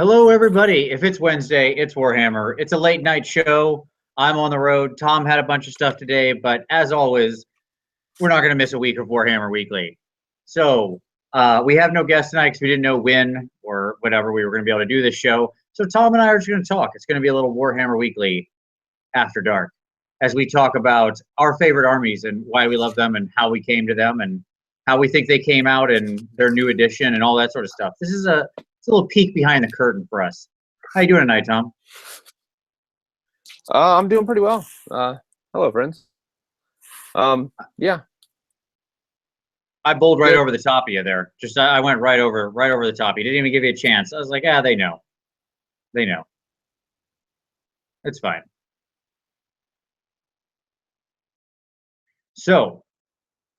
Hello, everybody. If it's Wednesday, it's Warhammer. It's a late night show. I'm on the road. Tom had a bunch of stuff today, but as always, we're not going to miss a week of Warhammer Weekly. So we have no guest tonight because we didn't know when or whatever we were going to be able to do this show. So Tom and I are just going to talk. It's going to be a little Warhammer Weekly after dark as we talk about our favorite armies and why we love them and how we came to them and how we think they came out and their new edition and all that sort of stuff. This is it's a little peek behind the curtain for us. How you doing tonight, Tom? I'm doing pretty well. Hello, friends. Yeah. I bowled right over the top of you there. Just I went right over the top. You didn't even give you a chance. I was like, they know. They know. It's fine. So,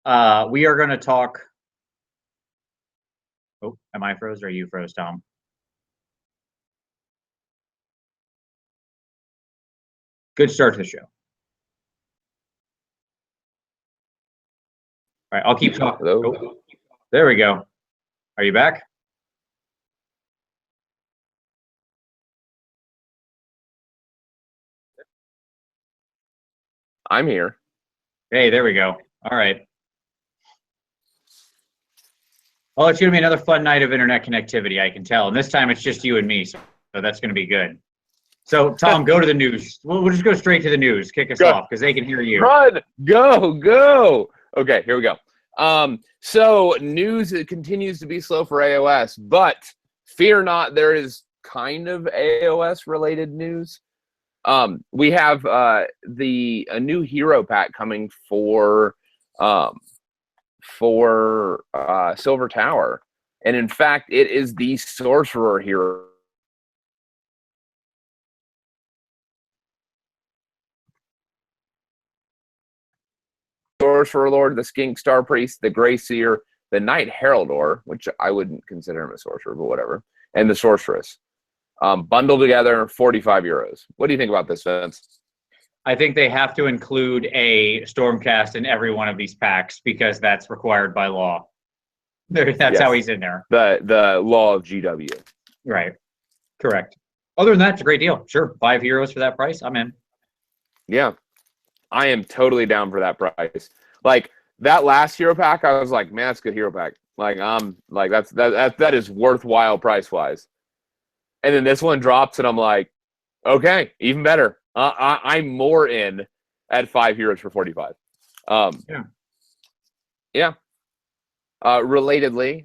we are going to talk. Oh, am I froze or are you froze, Tom? Good start to the show. All right, I'll keep talking. Oh, there we go. Are you back? I'm here. Hey, there we go. All right. Well, it's going to be another fun night of internet connectivity, I can tell. And this time it's just you and me, so that's going to be good. So, Tom, go to the news. We'll just go straight to the news. Kick us off because they can hear you. Run! Go! Okay, here we go. So, news continues to be slow for AOS, but fear not, there is kind of AOS-related news. We have a new hero pack coming for Silver Tower, and in fact, it is the Sorcerer hero. Sorcerer Lord, the Skink Star Priest, the Grey Seer, the Knight Heraldor, which I wouldn't consider him a sorcerer, but whatever, and the Sorceress. Bundled together, 45 euros. What do you think about this, Vince? I think they have to include a Stormcast in every one of these packs because that's required by law. That's how he's in there. The law of GW. Right. Correct. Other than that, it's a great deal. Sure. 5 euros for that price. I'm in. Yeah. I am totally down for that price. Like that last hero pack, I was like, man, that's a good hero pack. Like that is worthwhile price wise. And then this one drops, and I'm like, okay, even better. I'm more in at 5 euros for 45. Yeah. Relatedly,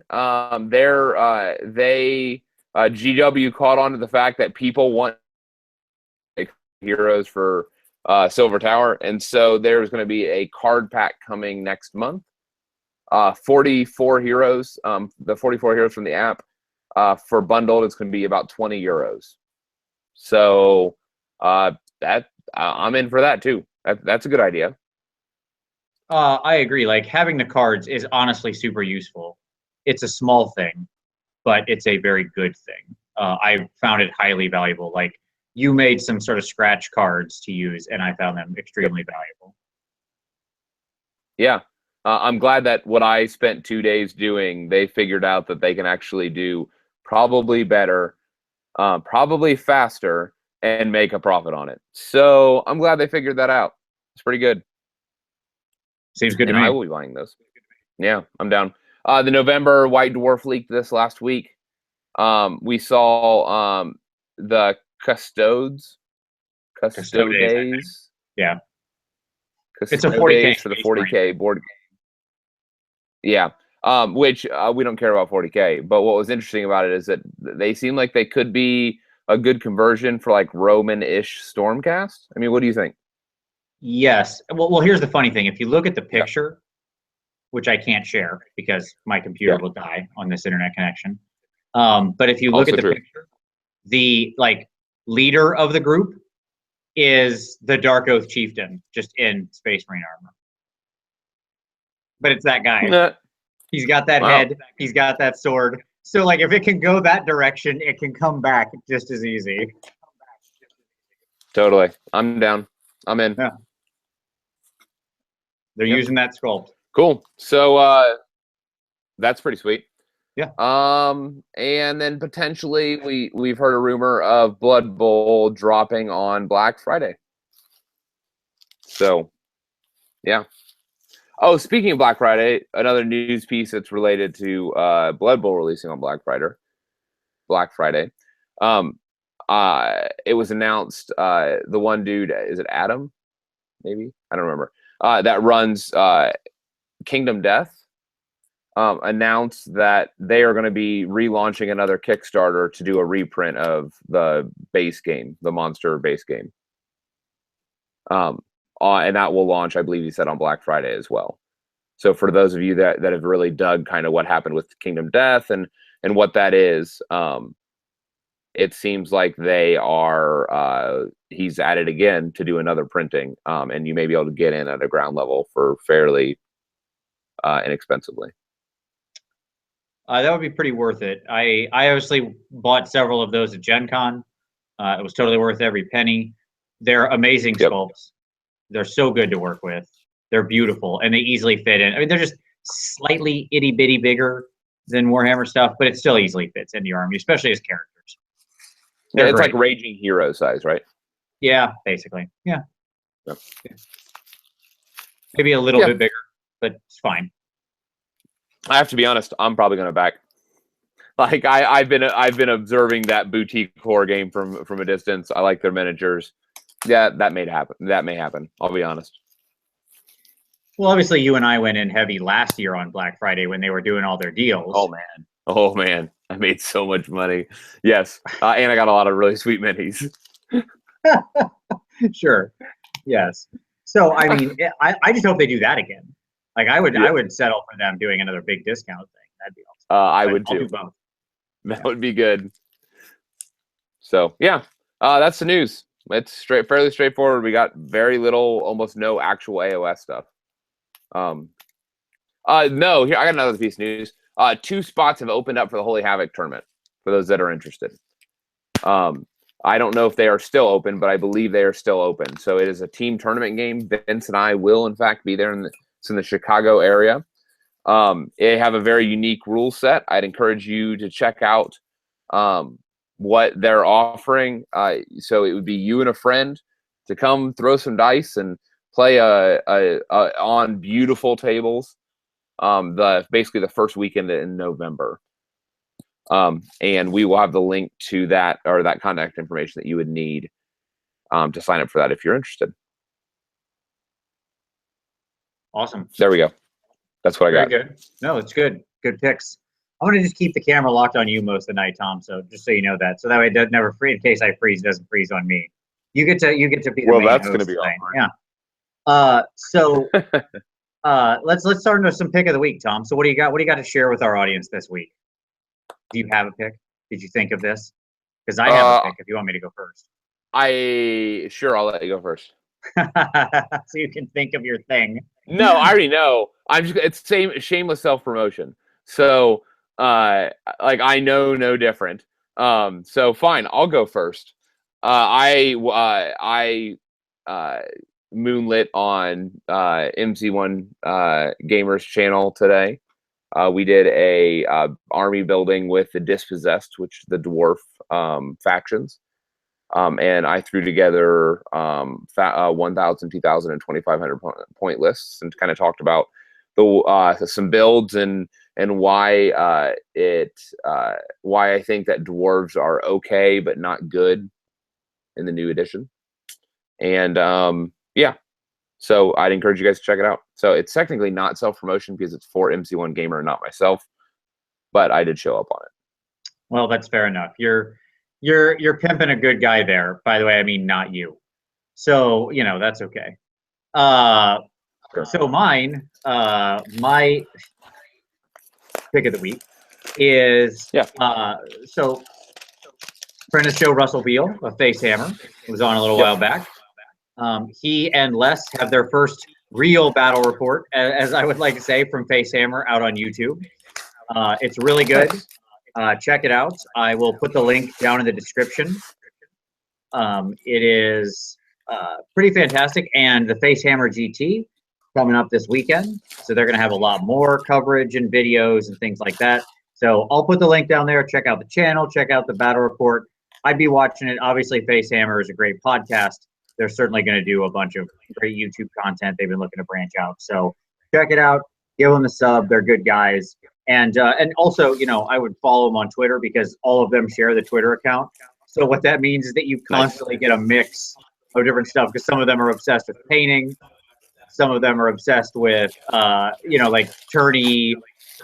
GW caught on to the fact that people want heroes for Silver Tower, and so there's going to be a card pack coming next month. 44 heroes, the 44 heroes from the app. For bundled, it's going to be about 20 euros. So I'm in for that too. That's a good idea. I agree. Like having the cards is honestly super useful. It's a small thing, but it's a very good thing. I found it highly valuable. Like you made some sort of scratch cards to use, and I found them extremely valuable. Yeah. I'm glad that what I spent 2 days doing, they figured out that they can actually do probably better, probably faster, and make a profit on it. So I'm glad they figured that out. It's pretty good. Seems good to me. I will be buying those. Yeah, I'm down. The November White Dwarf leaked this last week. We saw the Custodes. Yeah. It's a 40K for the 40K board. Yeah. Which we don't care about 40K. But what was interesting about it is that they seem like they could be a good conversion for like Roman-ish Stormcast. I mean, what do you think? Yes. Well, here's the funny thing. If you look at the picture, which I can't share because my computer will die on this internet connection. But if you look at the picture, the like leader of the group is the Dark Oath Chieftain, just in Space Marine armor. But it's that guy. He's got that head. He's got that sword. So, like, if it can go that direction, it can come back just as easy. Totally. I'm down. I'm in. Yeah. They're using that sculpt. Cool. So, that's pretty sweet. Yeah. And then potentially we've heard a rumor of Blood Bowl dropping on Black Friday. So, yeah. Oh, speaking of Black Friday, another news piece that's related to Blood Bowl releasing on Black Friday. It was announced. The one dude, is it Adam? Maybe, I don't remember. That runs Kingdom Death. Announced that they are going to be relaunching another Kickstarter to do a reprint of the base game, the Monster base game. And that will launch, I believe he said, on Black Friday as well. So for those of you that have really dug kind of what happened with Kingdom Death and what that is, it seems like they are, he's at it again to do another printing, and you may be able to get in at a ground level for fairly inexpensively. That would be pretty worth it. I obviously bought several of those at Gen Con. It was totally worth every penny. They're amazing sculpts. They're so good to work with. They're beautiful, and they easily fit in. I mean, they're just slightly itty-bitty bigger than Warhammer stuff, but it still easily fits into your army, especially as characters. Yeah, it's like Raging Hero size, right? Yeah, basically. Yeah. Maybe a little bit bigger, but it's fine. I have to be honest, I'm probably going to back. Like I've been observing that boutique horror game from a distance. I like their miniatures. Yeah, that may happen. That may happen. I'll be honest. Well, obviously, you and I went in heavy last year on Black Friday when they were doing all their deals. Oh man, I made so much money. Yes, and I got a lot of really sweet minis. Sure. Yes. So I mean, I just hope they do that again. Like I would settle for them doing another big discount thing. That'd be awesome. I would too. I'll do both. That would be good. So yeah, that's the news. It's fairly straightforward. We got very little, almost no actual AOS stuff. No, here I got another piece of news. 2 spots have opened up for the Holy Havoc tournament for those that are interested. I don't know if they are still open, but I believe they are still open. So it is a team tournament game. Vince and I will, in fact, be there. It's in the Chicago area. They have a very unique rule set. I'd encourage you to check out what they're offering. So it would be you and a friend to come throw some dice and play on beautiful tables. Basically the first weekend in November. And we will have the link to that or that contact information that you would need to sign up for that if you're interested. Awesome. There we go. That's what I got. Very good. No, it's good. Good picks. I'm gonna just keep the camera locked on you most of the night, Tom. So just so you know that, so that way it doesn't never freeze. In case I freeze, it doesn't freeze on me. You get to be the well. Main That's host gonna be tonight. awkward. Yeah. So let's start into some pick of the week, Tom. So what do you got? What do you got to share with our audience this week? Do you have a pick? Did you think of this? Because I have a pick. If you want me to go first. I'll let you go first. So you can think of your thing. No, I already know. It's shameless self-promotion. So like I know no different. So fine, I'll go first. I moonlit on MC1 Gamers channel today. We did a army building with the Dispossessed, which the dwarf factions. And I threw together 1,000, 2,000, and 2,500 point lists, and kind of talked about some builds and why why I think that dwarves are okay but not good in the new edition. And yeah, so I'd encourage you guys to check it out. So it's technically not self-promotion because it's for MC1 Gamer and not myself, but I did show up on it. Well, that's fair enough. You're pimping a good guy there, by the way. I mean, not you. So, you know, that's okay. So my pick of the week is, so friend of the show, Russell Beal of Facehammer, was on a little while back. He and Les have their first real battle report, as I would like to say, from Facehammer out on YouTube. It's really good. Check it out. I will put the link down in the description. It is pretty fantastic. And the Facehammer GT coming up this weekend. So they're going to have a lot more coverage and videos and things like that. So I'll put the link down there. Check out the channel. Check out the battle report. I'd be watching it. Obviously, Facehammer is a great podcast. They're certainly going to do a bunch of great YouTube content. They've been looking to branch out. So check it out. Give them a sub. They're good guys. And also, I would follow them on Twitter because all of them share the Twitter account. So what that means is that you constantly get a mix of different stuff because some of them are obsessed with painting. Some of them are obsessed with, like tourney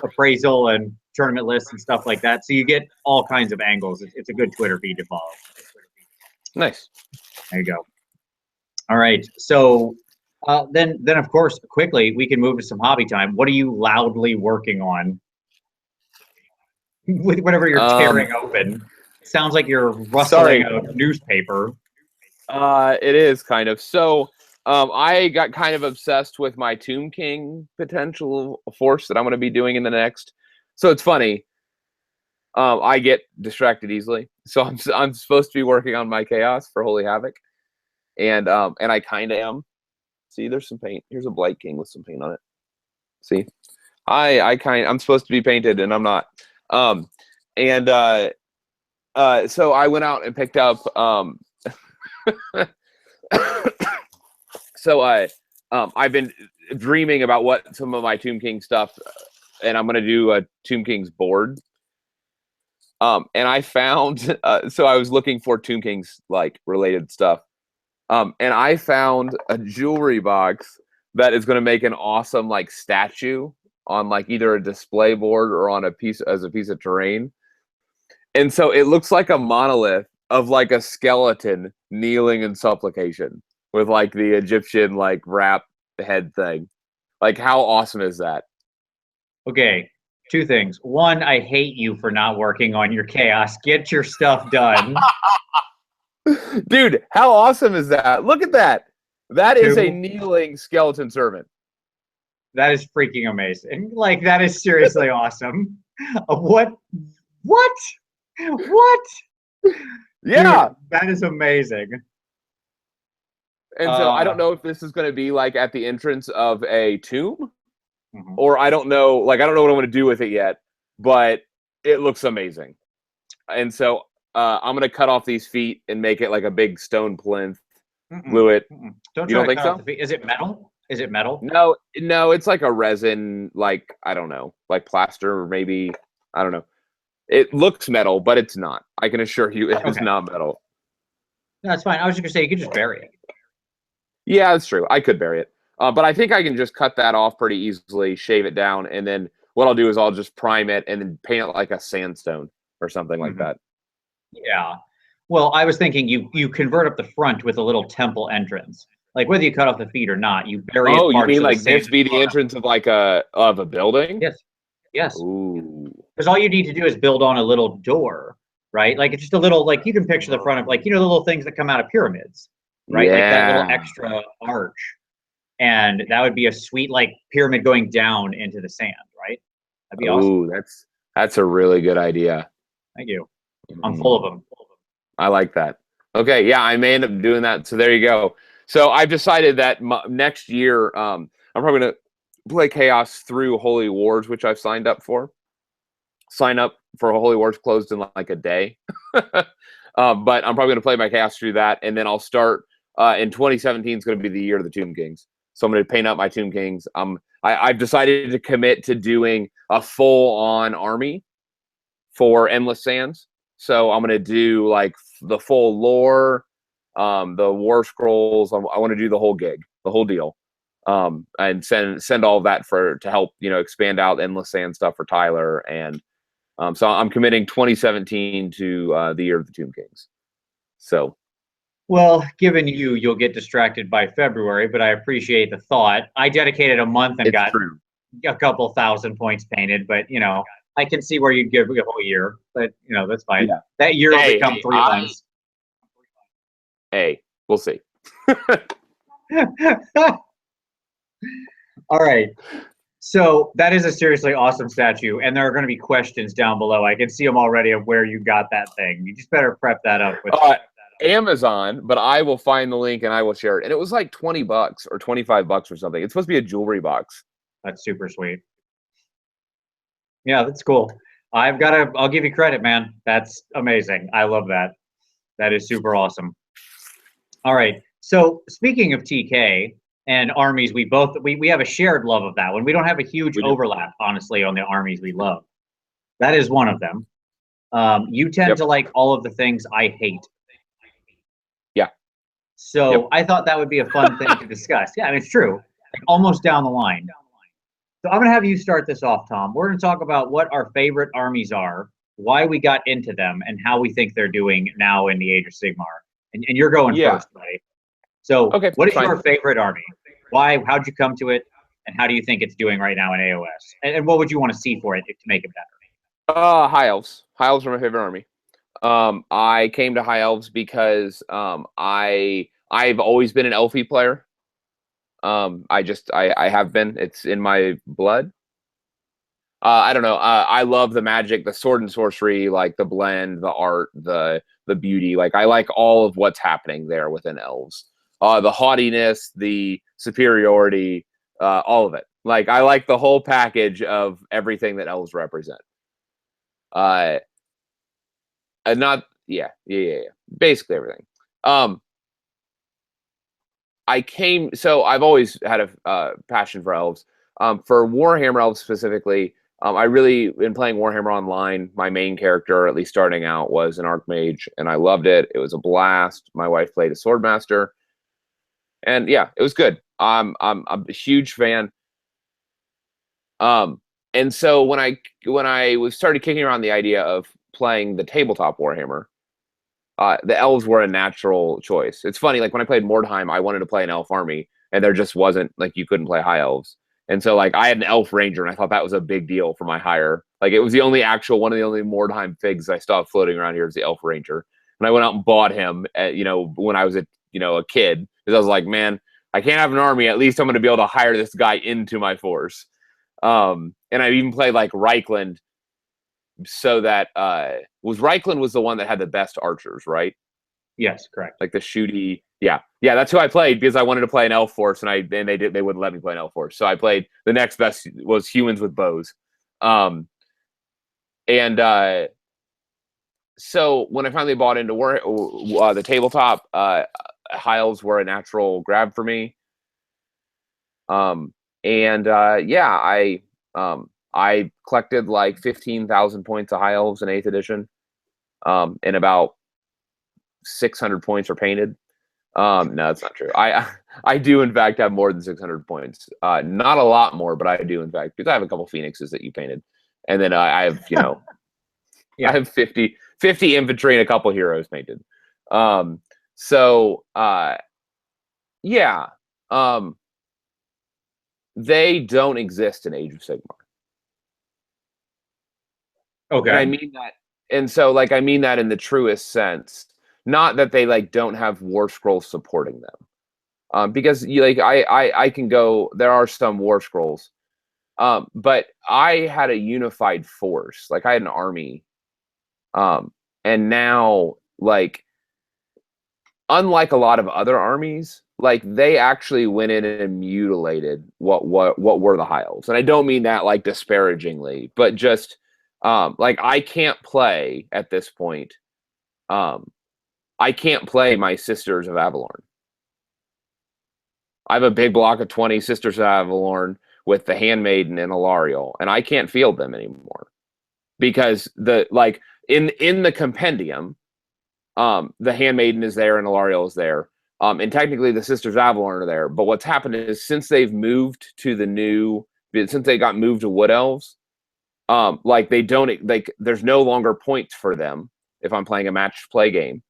appraisal and tournament lists and stuff like that. So you get all kinds of angles. It's a good Twitter feed to follow. Nice. There you go. All right. So then of course, quickly, we can move to some hobby time. What are you loudly working on? With whatever you're tearing open. Sounds like you're rustling a newspaper. It is kind of. So I got kind of obsessed with my Tomb King potential force that I'm going to be doing in the next. So it's funny. I get distracted easily. So I'm supposed to be working on my chaos for Holy Havoc. And I kind of am. See, there's some paint. Here's a Blight King with some paint on it. See, I'm supposed to be painted and I'm not. So I went out and picked up. So I've been dreaming about what some of my Tomb King stuff, and I'm gonna do a Tomb King's board. And I found so I was looking for Tomb King's like related stuff. And I found a jewelry box that is going to make an awesome like statue on like either a display board or on a piece of terrain. And so it looks like a monolith of like a skeleton kneeling in supplication with like the Egyptian like wrap head thing. Like how awesome is that? Okay, two things. One, I hate you for not working on your chaos. Get your stuff done. Dude, how awesome is that? Look at that. That is a Two, kneeling skeleton servant. that is freaking amazing. Like, that is seriously awesome. What? Yeah. Dude, that is amazing. And so I don't know if this is going to be like at the entrance of a tomb, or I don't know what I'm going to do with it yet, but it looks amazing. And so I'm going to cut off these feet and make it like a big stone plinth. Glue it. You don't think so? Is it metal? Is it metal? No, it's like a resin, like, I don't know, like plaster, or maybe, I don't know. It looks metal, but it's not. I can assure you it is not metal. No, that's fine. I was just going to say, you could just bury it. Yeah, that's true. I could bury it. But I think I can just cut that off pretty easily, shave it down, and then what I'll do is I'll just prime it and then paint it like a sandstone or something like that. Yeah. Well, I was thinking you convert up the front with a little temple entrance. Like whether you cut off the feet or not, you bury it. Oh, you mean like this be the entrance of like a building? Yes. Yes. Ooh. Because all you need to do is build on a little door, right? Like it's just a little, like you can picture the front of like, the little things that come out of pyramids, right? Like that little extra arch. And that would be a sweet like pyramid going down into the sand, right? That'd be awesome. Ooh, that's a really good idea. Thank you. I'm full of them. I like that. Okay, yeah, I may end up doing that. So there you go. So I've decided that next year, I'm probably going to play Chaos through Holy Wars, which I've signed up for. Sign up for Holy Wars closed in like a day. But I'm probably going to play my Chaos through that, and then I'll start in 2017 is going to be the year of the Tomb Kings. So I'm going to paint up my Tomb Kings. I've decided to commit to doing a full-on army for Endless Sands. So I'm going to do like the full lore, the war scrolls. I want to do the whole gig, the whole deal, and send all of that to help expand out Endless Sand stuff for Tyler. And so I'm committing 2017 to the year of the Tomb Kings. So, well, given you'll get distracted by February, but I appreciate the thought. I dedicated a month and got a couple thousand points painted, but I can see where you'd give a whole year, but that's fine. Yeah. That year will become 3 months. Hey, we'll see. All right. So that is a seriously awesome statue, and there are going to be questions down below. I can see them already of where you got that thing. You just better prep that up with Amazon, but I will find the link and I will share it. And it was like $20 or $25 or something. It's supposed to be a jewelry box. That's super sweet. Yeah, that's cool. I'll give you credit, man. That's amazing. I love that. That is super awesome. All right. So speaking of TK and armies, we have a shared love of that one. We don't have a huge overlap, honestly, on the armies we love. That is one of them. You tend to like all of the things I hate. Yeah. So I thought that would be a fun thing to discuss. Yeah, I mean, it's true. Like, almost down the line. So I'm going to have you start this off, Tom. We're going to talk about what our favorite armies are, why we got into them, and how we think they're doing now in the Age of Sigmar. And you're going first, buddy. So what is your favorite army? Why? How'd you come to it? And how do you think it's doing right now in AOS? And what would you want to see for it to make it better? High Elves. High Elves are my favorite army. I came to High Elves because I've always been an Elfie player. I have been. It's in my blood. I don't know. I love the magic, the sword and sorcery, like the blend, the art, the beauty. Like I like all of what's happening there within elves. The haughtiness, the superiority, all of it. Like I like the whole package of everything that elves represent. Basically everything. I've always had a passion for elves. For Warhammer elves specifically, I really, in playing Warhammer Online, my main character, at least starting out, was an Archmage, and I loved it. It was a blast. My wife played a Swordmaster, and yeah, it was good. I'm a huge fan. And so when I started kicking around the idea of playing the tabletop Warhammer, the elves were a natural choice. It's funny, like when I played Mordheim, I wanted to play an elf army, and there just wasn't, like, you couldn't play high elves. And so, like, I had an elf ranger, and I thought that was a big deal for my hire. Like, it was the only one of the only Mordheim figs I still have floating around here is the elf ranger. And I went out and bought him, when I was a kid, because I was like, man, I can't have an army. At least I'm going to be able to hire this guy into my force. And I even played like Reichland, so that Reichland was the one that had the best archers, right? Yes, correct. Like the shooty, yeah. That's who I played because I wanted to play an elf force, and they wouldn't let me play an elf force, so I played the next best was humans with bows. So when I finally bought into the tabletop, high elves were a natural grab for me. I collected like 15,000 points of high elves in 8th edition, and about 600 points are painted. No, that's not true. I do in fact have more than 600 points. Not a lot more, but I do in fact, because I have a couple phoenixes that you painted, and then I have I have 50 infantry and a couple heroes painted. They don't exist in Age of Sigmar. Okay. And I mean that, and so like I mean that in the truest sense. Not that they like don't have war scrolls supporting them, because I can go. There are some war scrolls, but I had a unified force. Like I had an army, and now like unlike a lot of other armies, like they actually went in and mutilated what were the high elves. And I don't mean that like disparagingly, but just like I can't play at this point. I can't play my Sisters of Avalorn. I have a big block of 20 Sisters of Avalorn with the Handmaiden and Alariel, and I can't field them anymore because in the compendium, the Handmaiden is there and Alariel is there, and technically the Sisters of Avalorn are there. But what's happened is since they got moved to Wood Elves, there's no longer points for them if I'm playing a match play game.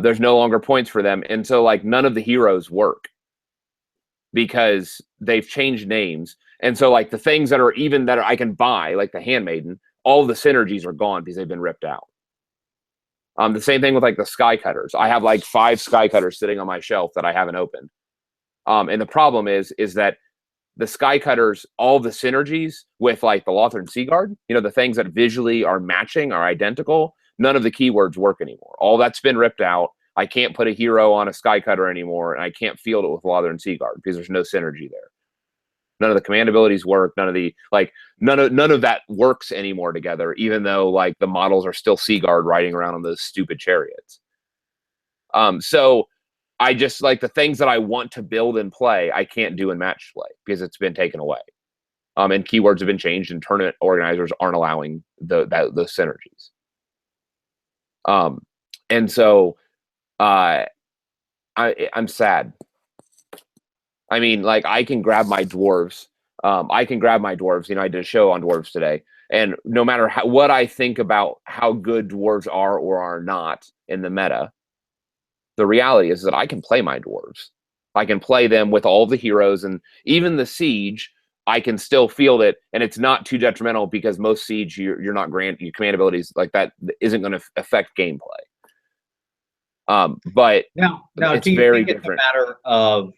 There's no longer points for them, and so like none of the heroes work because they've changed names. And so like the things that I can buy, like the Handmaiden, all the synergies are gone because they've been ripped out. The same thing with like the Sky Cutters. I have like 5 Sky Cutters sitting on my shelf that I haven't opened. And the problem is that the Sky Cutters, all the synergies with like the Lothran Seaguard, the things that visually are matching, are identical. None of the keywords work anymore. All that's been ripped out. I can't put a hero on a Sky Cutter anymore, and I can't field it with Lothran Seaguard because there's no synergy there. None of the command abilities work. None of that works anymore together, even though like the models are still Seaguard riding around on those stupid chariots. So I just like the things that I want to build and play, I can't do in match play because it's been taken away. And keywords have been changed, and tournament organizers aren't allowing those synergies. And so I'm sad. I mean, like I can grab my dwarves. I did a show on dwarves today, and no matter what I think about how good dwarves are or are not in the meta, the reality is that I can play my dwarves. I can play them with all the heroes, and even the siege. I can still field it, and it's not too detrimental because most siege you're not your command abilities like that isn't going to affect gameplay. But now, it's do you very think it's different. a matter of?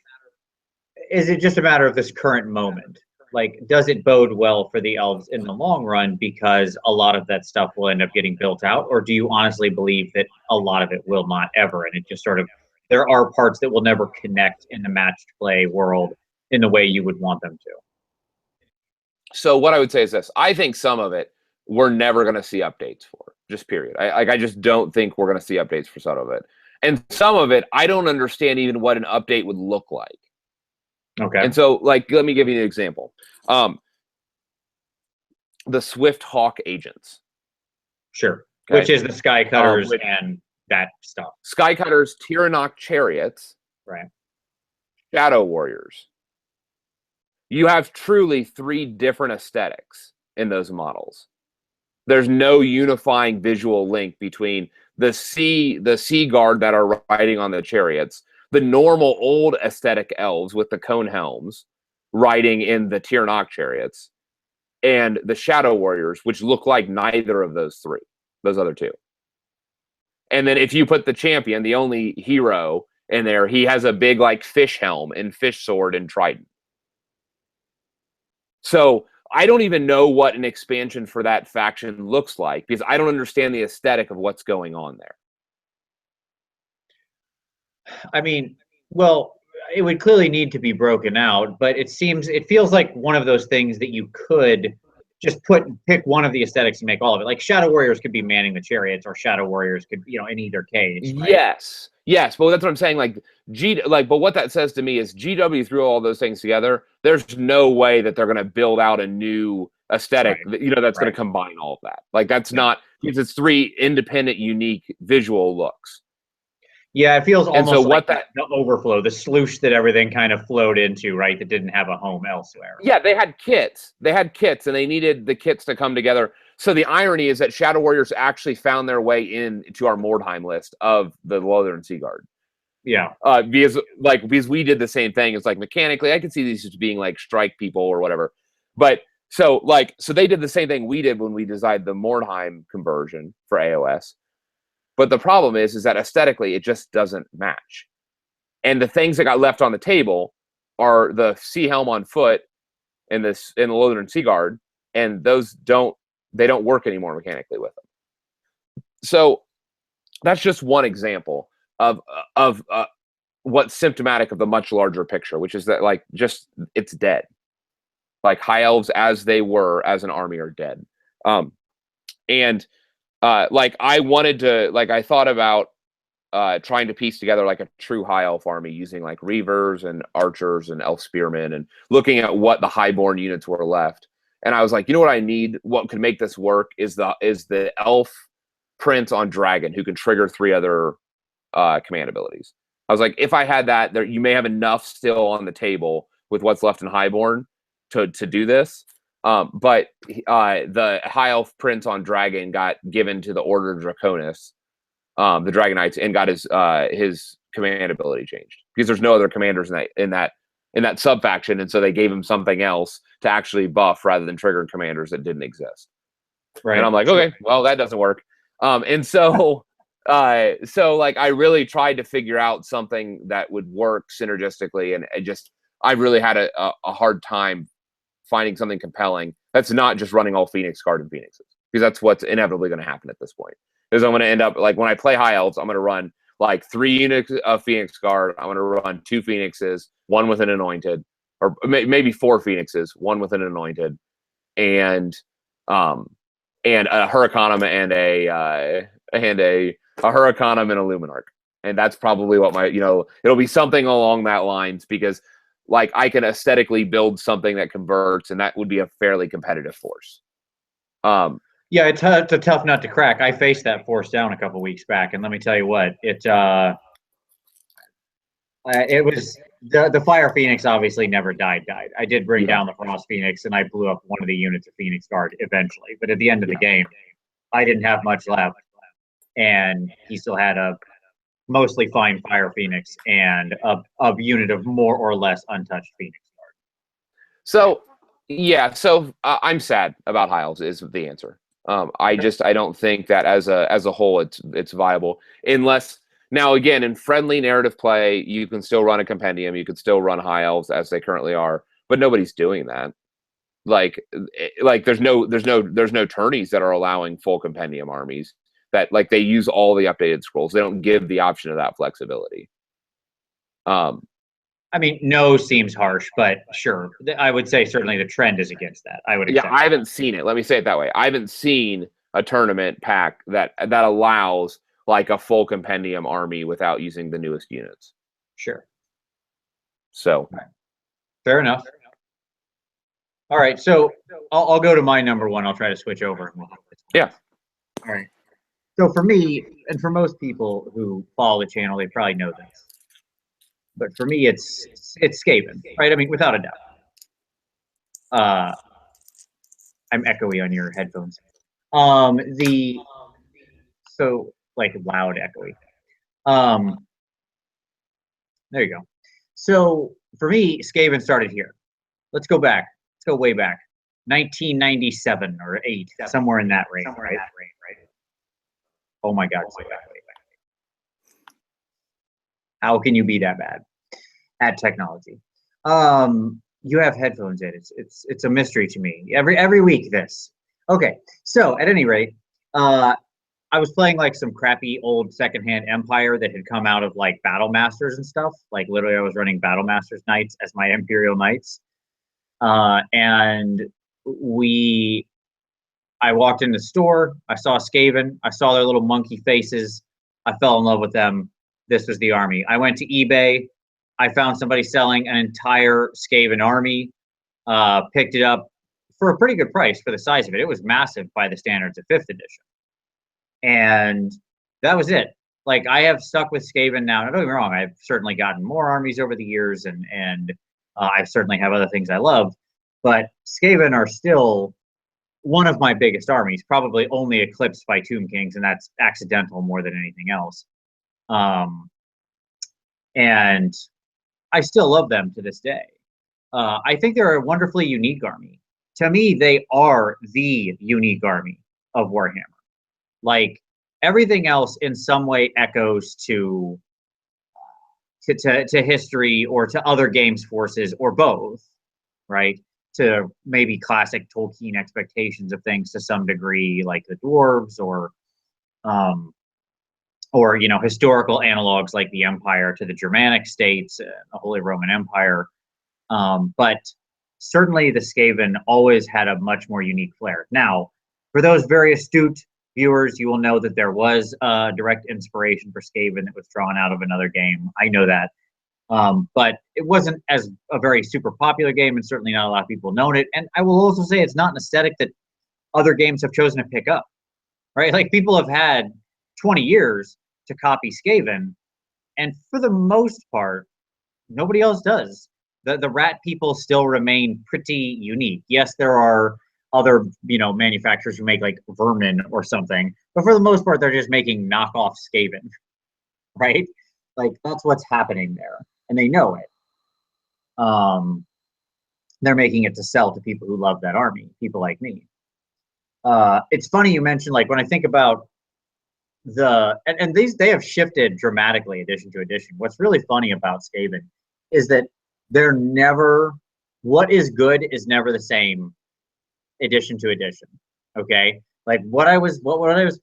Is it just a matter of this current moment? Like, does it bode well for the elves in the long run because a lot of that stuff will end up getting built out, or do you honestly believe that a lot of it will not ever, and it just sort of there are parts that will never connect in the matched play world in the way you would want them to? So what I would say is this: I think some of it we're never going to see updates for, just period. I just don't think we're going to see updates for some of it, and some of it I don't understand even what an update would look like. Okay. And so, like, let me give you an example. The Swift Hawk agents. Sure. Okay? Which is the Sky Cutters and that stuff. Sky Cutters, Tyrannok chariots, right? Shadow Warriors. You have truly 3 different aesthetics in those models. There's no unifying visual link between the sea guard that are riding on the chariots, the normal old aesthetic elves with the cone helms riding in the Tyrannok chariots, and the Shadow Warriors, which look like neither of those other 2. And then if you put the champion, the only hero in there, he has a big like fish helm and fish sword and trident. So I don't even know what an expansion for that faction looks like because I don't understand the aesthetic of what's going on there. I mean, well, it would clearly need to be broken out, but it feels like one of those things that you could just pick one of the aesthetics and make all of it. Like Shadow Warriors could be manning the chariots, or Shadow Warriors could, in either case. Right? Yes, but that's what I'm saying. But what that says to me is GW threw all those things together. There's no way that they're going to build out a new aesthetic, that's going to combine all of that. Like that's not because it's 3 independent, unique visual looks. Yeah, it feels almost like the overflow, the sloosh that everything kind of flowed into, right? That didn't have a home elsewhere. Yeah, they had kits, and they needed the kits to come together. So the irony is that Shadow Warriors actually found their way into our Mordheim list of the Lothern Seaguard. Yeah. Because we did the same thing. It's like mechanically, I could see these as being like strike people or whatever. But so they did the same thing we did when we designed the Mordheim conversion for AOS. But the problem is that aesthetically, it just doesn't match. And the things that got left on the table are the Sea Helm on foot and the Lothern Seaguard, and those don't work anymore mechanically with them. So that's just one example of what's symptomatic of the much larger picture, which is that it's dead. Like high elves as they were as an army are dead. I thought about trying to piece together like a true high elf army using like reavers and archers and elf spearmen and looking at what the highborn units were left. And I was like, you know what I need? What could make this work is the elf prince on dragon who can trigger 3 other command abilities. I was like, if I had that, there you may have enough still on the table with what's left in highborn to do this. But the high elf prince on dragon got given to the Order Draconis, the Dragon Knights, and got his command ability changed because there's no other commanders in that sub faction, and so they gave him something else to actually buff rather than triggering commanders that didn't exist. Right. And I'm like, okay, well that doesn't work. And so I really tried to figure out something that would work synergistically, and I really had a hard time finding something compelling that's not just running all Phoenix Guard and Phoenixes, because that's what's inevitably going to happen at this point. Is I'm going to end up like when I play High Elves, I'm going to run like 3 units of Phoenix Guard. I'm going to run 2 Phoenixes, 1 with an Anointed, or maybe 4 Phoenixes, 1 with an Anointed, and a Hurricanum and a Hurricanum and a Luminarch. And that's probably what it'll be something along that lines, because like I can aesthetically build something that converts, and that would be a fairly competitive force. Yeah, it's a tough nut to crack. I faced that force down a couple weeks back, and let me tell you what, it was the Fire Phoenix obviously never died. I did bring down the Frost Phoenix, and I blew up one of the units of Phoenix Guard eventually. But at the end of the game, I didn't have much left, and he still had a mostly fine Fire Phoenix and a unit of more or less untouched Phoenix Guard. So yeah, I'm sad about Hiles is the answer. I don't think that as a whole it's viable, unless now again in friendly narrative play you can still run a compendium, you could still run high elves as they currently are, but nobody's doing that. Like there's no tourneys that are allowing full compendium armies that like they use all the updated scrolls. They don't give the option of that flexibility. I mean, no seems harsh, but sure. I would say certainly the trend is against that. I would accept I haven't seen it. Let me say it that way. I haven't seen a tournament pack that allows like a full compendium army without using the newest units. Sure. So. Fair enough. All right, so I'll go to my number one. I'll try to switch over. Yeah. All right. So for me, and for most people who follow the channel, they probably know this. But for me, it's Skaven, right? I mean, without a doubt. I'm echoey on your headphones. So like loud echoey. There you go. So for me, Skaven started here. Let's go back. Let's go way back. 1997 or 8, somewhere in that range, right? Oh my God, way back. How can you be that bad at technology? You have headphones in. It's a mystery to me. Every week this. Okay, so at any rate, I was playing like some crappy old secondhand Empire that had come out of like Battle Masters and stuff. Like literally, I was running Battle Masters Knights as my Imperial Knights, and I walked in the store. I saw Skaven. I saw their little monkey faces. I fell in love with them. This was the army. I went to eBay. I found somebody selling an entire Skaven army. Picked it up for a pretty good price for the size of it. It was massive by the standards of 5th edition. And that was it. Like, I have stuck with Skaven now. Don't get me wrong. I've certainly gotten more armies over the years, and I certainly have other things I love. But Skaven are still one of my biggest armies, probably only eclipsed by Tomb Kings, and that's accidental more than anything else. And I still love them to this day. I think they're a wonderfully unique army. To me, they are the unique army of Warhammer. Like, everything else in some way echoes to history or to other games forces or both, right? To maybe classic Tolkien expectations of things to some degree, like the dwarves, or historical analogs like the Empire to the Germanic states, the Holy Roman Empire. But certainly the Skaven always had a much more unique flair. Now, for those very astute viewers, you will know that there was a direct inspiration for Skaven that was drawn out of another game. I know that. But it wasn't as a very super popular game, and certainly not a lot of people known it. And I will also say it's not an aesthetic that other games have chosen to pick up, right? Like, people have had 20 years to copy Skaven, and for the most part, nobody else does. The rat people still remain pretty unique. Yes, there are other manufacturers who make like Vermin or something, but for the most part, they're just making knockoff Skaven, right? Like, that's what's happening there, and they know it. They're making it to sell to people who love that army, people like me. It's funny you mentioned, like, when I think about they have shifted dramatically edition to edition. What's really funny about Skaven is that they're never, what is good is never the same edition to edition. Okay, like what I was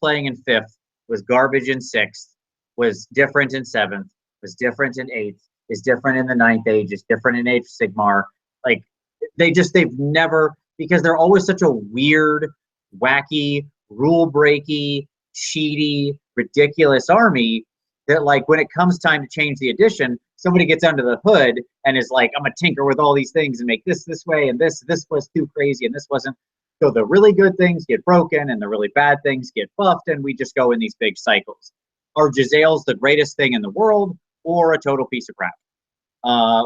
playing in 5th was garbage in 6th, was different in 7th, was different in 8th, is different in the 9th Age, is different in Age of Sigmar. Like they've never, because they're always such a weird, wacky, rule breaky, cheaty, ridiculous army that like when it comes time to change the edition, somebody gets under the hood and is like, I'm gonna tinker with all these things and make this way, and this was too crazy and this wasn't. So the really good things get broken and the really bad things get buffed, and we just go in these big cycles. Are Jezzails the greatest thing in the world or a total piece of crap?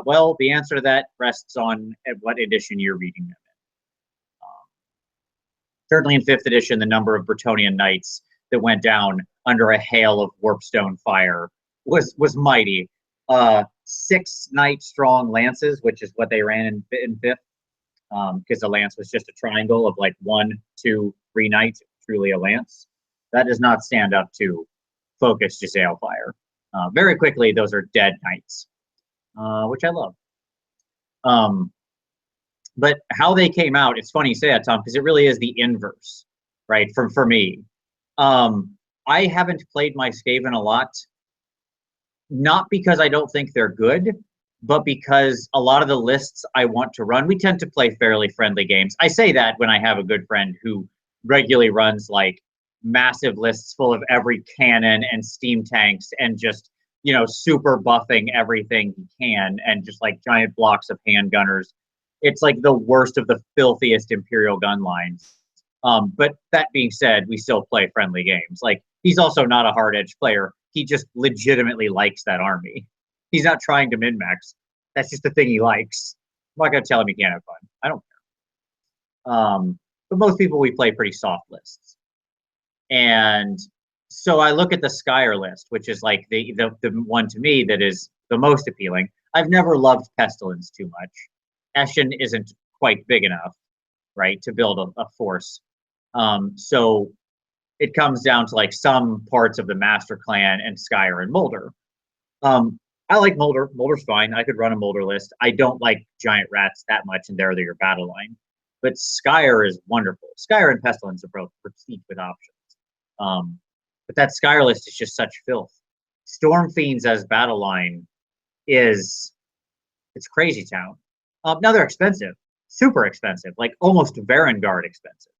Well, the answer to that rests on what edition you're reading them in. Certainly in 5th edition, the number of Bretonnian knights that went down under a hail of warpstone fire was mighty. 6 knight strong lances, which is what they ran in 5th, because the lance was just a triangle of like 1, 2, 3 knights, truly a lance. That does not stand up to focused Jezzail fire. Very quickly, those are dead knights, which I love. But how they came out, it's funny you say that, Tom, because it really is the inverse, right? For me. I haven't played my Skaven a lot, not because I don't think they're good, but because a lot of the lists I want to run, we tend to play fairly friendly games. I say that when I have a good friend who regularly runs like massive lists full of every cannon and steam tanks and just, you know, super buffing everything he can and just like giant blocks of handgunners. It's like the worst of the filthiest Imperial gun lines. But that being said, we still play friendly games. Like, he's also not a hard-edged player. He just legitimately likes that army. He's not trying to min-max. That's just the thing he likes. I'm not going to tell him he can't have fun. I don't care. But most people, we play pretty soft lists. And so I look at the Skyer list, which is like the one to me that is the most appealing. I've never loved Pestilence too much. Eshin isn't quite big enough, right, to build a force. So it comes down to like some parts of the Master Clan and Skyer and Molder. I like Molder. Molder's fine. I could run a Molder list. I don't like giant rats that much, and they're your battle line. But Skyer is wonderful. Skyer and Pestilence are both replete with options. But that Skyer list is just such filth. Storm Fiends as battle line it's crazy town. Now they're expensive, super expensive, like almost Varangard expensive.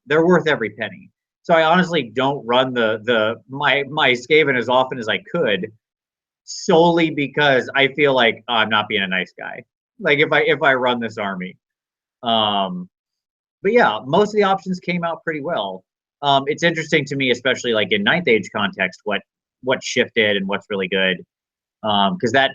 They're worth every penny. So I honestly don't run my Skaven as often as I could, solely because I feel like I'm not being a nice guy. Like if I run this army. But yeah, most of the options came out pretty well. It's interesting to me, especially like in Ninth Age context, what shifted and what's really good, because that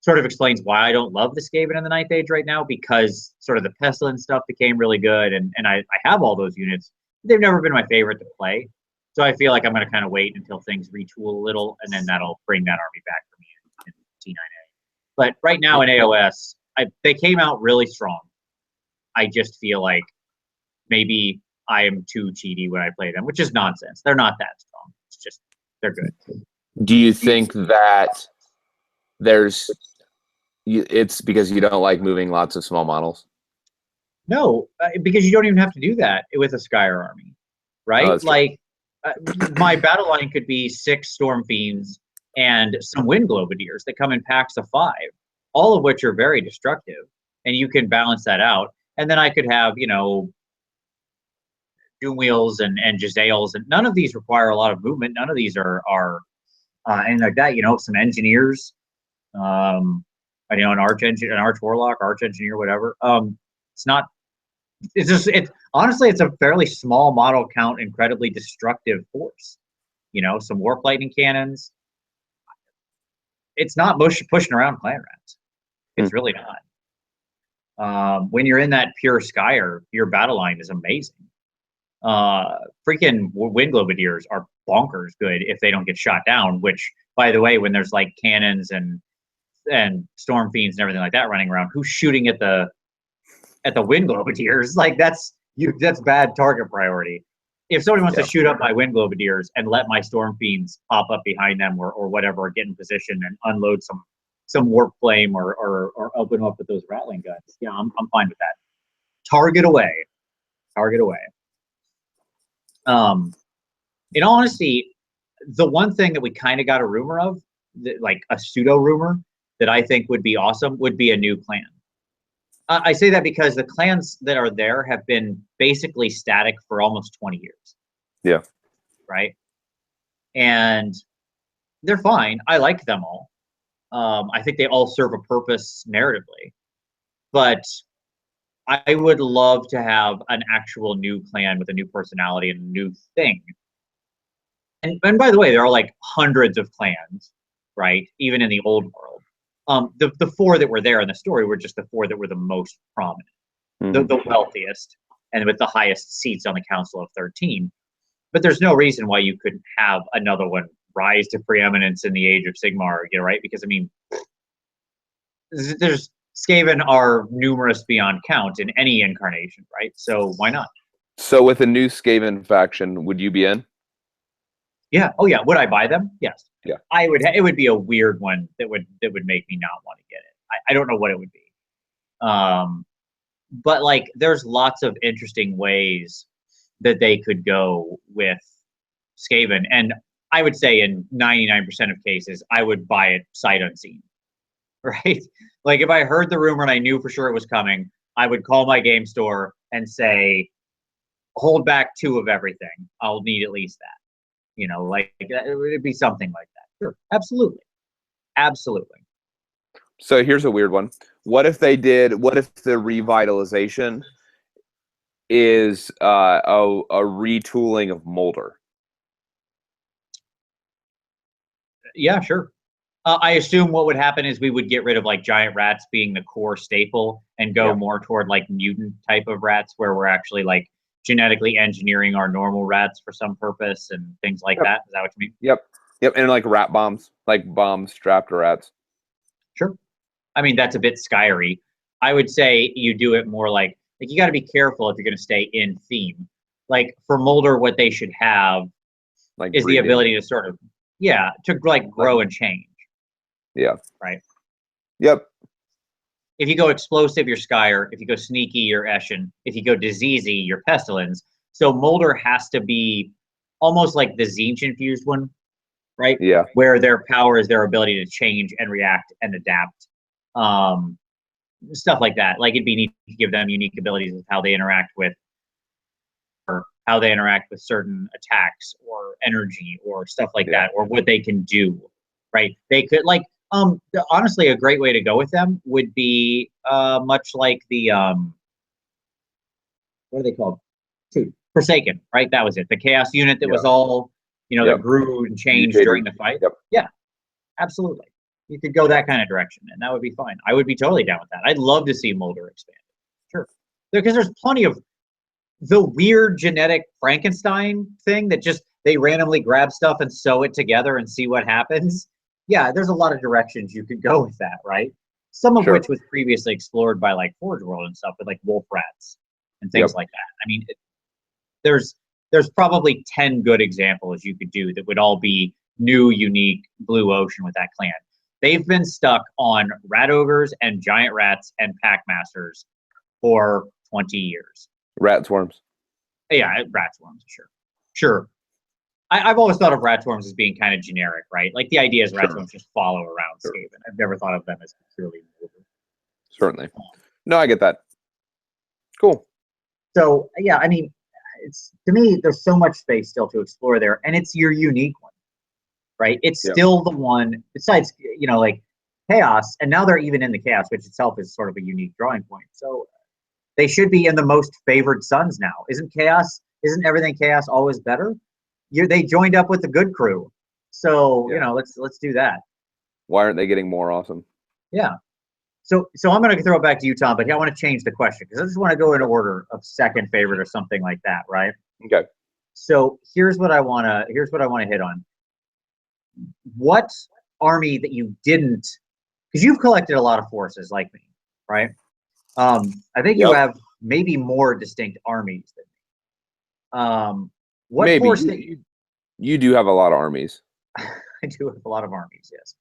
sort of explains why I don't love the Skaven in the Ninth Age right now, because sort of the Pestilence stuff became really good, and I have all those units. They've never been my favorite to play, so I feel like I'm going to kind of wait until things retool a little, and then that'll bring that army back for me in T9A. But right now in AOS, they came out really strong. I just feel like maybe I am too cheaty when I play them, which is nonsense. They're not that strong. It's just they're good. Do you think that it's because you don't like moving lots of small models? No, because you don't even have to do that with a Skyer army, right? Oh, like my battle line could be 6 Storm Fiends and some Wind Globadiers that come in packs of 5, all of which are very destructive, and you can balance that out. And then I could have, you know, Doom Wheels and Jezzails, and none of these require a lot of movement. None of these are anything like that. You know, some engineers, you know, an arch warlock, arch engineer, whatever. It's not. Honestly, it's a fairly small model count, incredibly destructive force. You know, some warp lightning cannons. It's not pushing around clan rats. It's really not. When you're in that pure Skyer, your battle line is amazing. Freaking Wind Globadiers are bonkers good if they don't get shot down, which, by the way, when there's like cannons and Storm Fiends and everything like that running around, who's shooting at the Wind Globadiers? Like that's bad target priority. If somebody wants to shoot up my Wind Globadiers and let my Storm Fiends pop up behind them or whatever, or get in position and unload some warp flame or open up with those rattling guns, yeah, I'm fine with that. Target away. In all honesty, the one thing that we kind of got a rumor of, like a pseudo rumor, that I think would be awesome would be a new clan. I say that because the clans that are there have been basically static for almost 20 years. Yeah. Right. And they're fine. I like them all. I think they all serve a purpose narratively. But I would love to have an actual new clan with a new personality and a new thing. And by the way, there are like hundreds of clans, right? Even in the old world. The four that were there in the story were just the four that were the most prominent, the wealthiest, and with the highest seats on the Council of 13. But there's no reason why you couldn't have another one rise to preeminence in the Age of Sigmar, right? Because I mean, there's Skaven are numerous beyond count in any incarnation, right? So why not? So with a new Skaven faction, would you be in? Yeah. Oh yeah. Would I buy them? Yes. Yeah. I would. It would be a weird one that would make me not want to get it. I don't know what it would be. But like, there's lots of interesting ways that they could go with Skaven, and I would say in 99% of cases, I would buy it sight unseen. Right? Like if I heard the rumor and I knew for sure it was coming, I would call my game store and say, hold back 2 of everything. I'll need at least that. You know, like it would be something like that. Sure. Absolutely. Absolutely. So here's a weird one. What if the revitalization is a retooling of Molder? Yeah, sure. I assume what would happen is we would get rid of like giant rats being the core staple and go more toward like mutant type of rats where we're actually like genetically engineering our normal rats for some purpose and things like that. Is that what you mean? Yep. And like rat bombs, like bombs strapped to rats. Sure. I mean, that's a bit sciery. I would say you do it more like you got to be careful if you're going to stay in theme. Like for Molder, what they should have is breeding. The ability to sort of, to like grow and change. Yeah. Right. Yep. If you go explosive, you're Skyer. If you go sneaky, you're Eshin. If you go diseasey, you're Pestilence. So Molder has to be almost like the Tzeentch infused one, right? Yeah. Where their power is their ability to change and react and adapt. Stuff like that. Like it'd be neat to give them unique abilities with how they interact with certain attacks or energy or stuff like that, or what they can do. Right? They could like honestly, a great way to go with them would be much like the what are they called? Forsaken, right? That was it. The chaos unit that was all that grew and changed during the fight. Yeah, absolutely. You could go that kind of direction, and that would be fine. I would be totally down with that. I'd love to see Molder expanded. Sure, because there's plenty of the weird genetic Frankenstein thing that just they randomly grab stuff and sew it together and see what happens. Yeah, there's a lot of directions you could go with that, right? Some of which was previously explored by like Forge World and stuff with like wolf rats and things like that. I mean, there's probably 10 good examples you could do that would all be new, unique blue ocean with that clan. They've been stuck on rat ogres and giant rats and pack masters for 20 years. Rat swarms. Yeah, rat swarms, sure. I've always thought of rat swarms as being kind of generic, right? Like the idea is rat swarms just follow around Skaven. I've never thought of them as purely Molder. Certainly. No, I get that. Cool. So yeah, I mean, it's to me, there's so much space still to explore there, and it's your unique one, right? It's still the one. Besides, like chaos, and now they're even in the chaos, which itself is sort of a unique drawing point. So they should be in the most favored sons now. Isn't everything chaos always better? They joined up with the good crew, so let's do that. Why aren't they getting more awesome? Yeah. So I'm going to throw it back to you, Tom, but I want to change the question because I just want to go in order of second favorite or something like that, right? Okay. So here's what I want to hit on. What army that you didn't, because you've collected a lot of forces like me, right? I think you have maybe more distinct armies than me. What maybe force you do have a lot of armies. I do have a lot of armies, yes.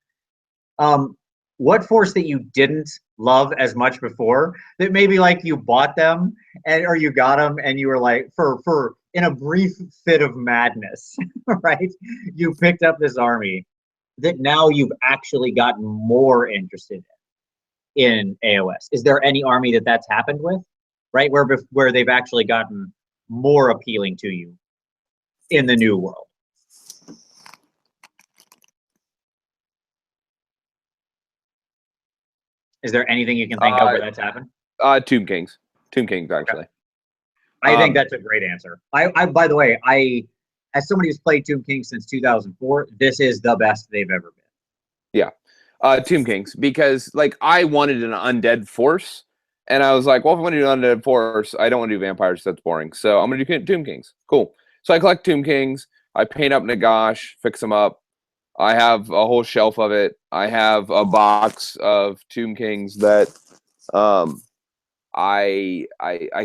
What force that you didn't love as much before that maybe like you bought them or you got them and you were like for in a brief fit of madness, right? You picked up this army that now you've actually gotten more interested in. in AOS? Is there any army that's happened with, right? Where they've actually gotten more appealing to you in the new world? Is there anything you can think of where that's happened? Tomb Kings. Tomb Kings, actually. I think that's a great answer. I by the way, as somebody who's played Tomb Kings since 2004, this is the best they've ever been. Yeah. Tomb Kings, because like I wanted an undead force, and I was like, well, if I want to do an undead force, I don't want to do vampires. That's boring. So I'm going to do Tomb Kings. Cool. So I collect Tomb Kings. I paint up Nagash, fix them up. I have a whole shelf of it. I have a box of Tomb Kings that I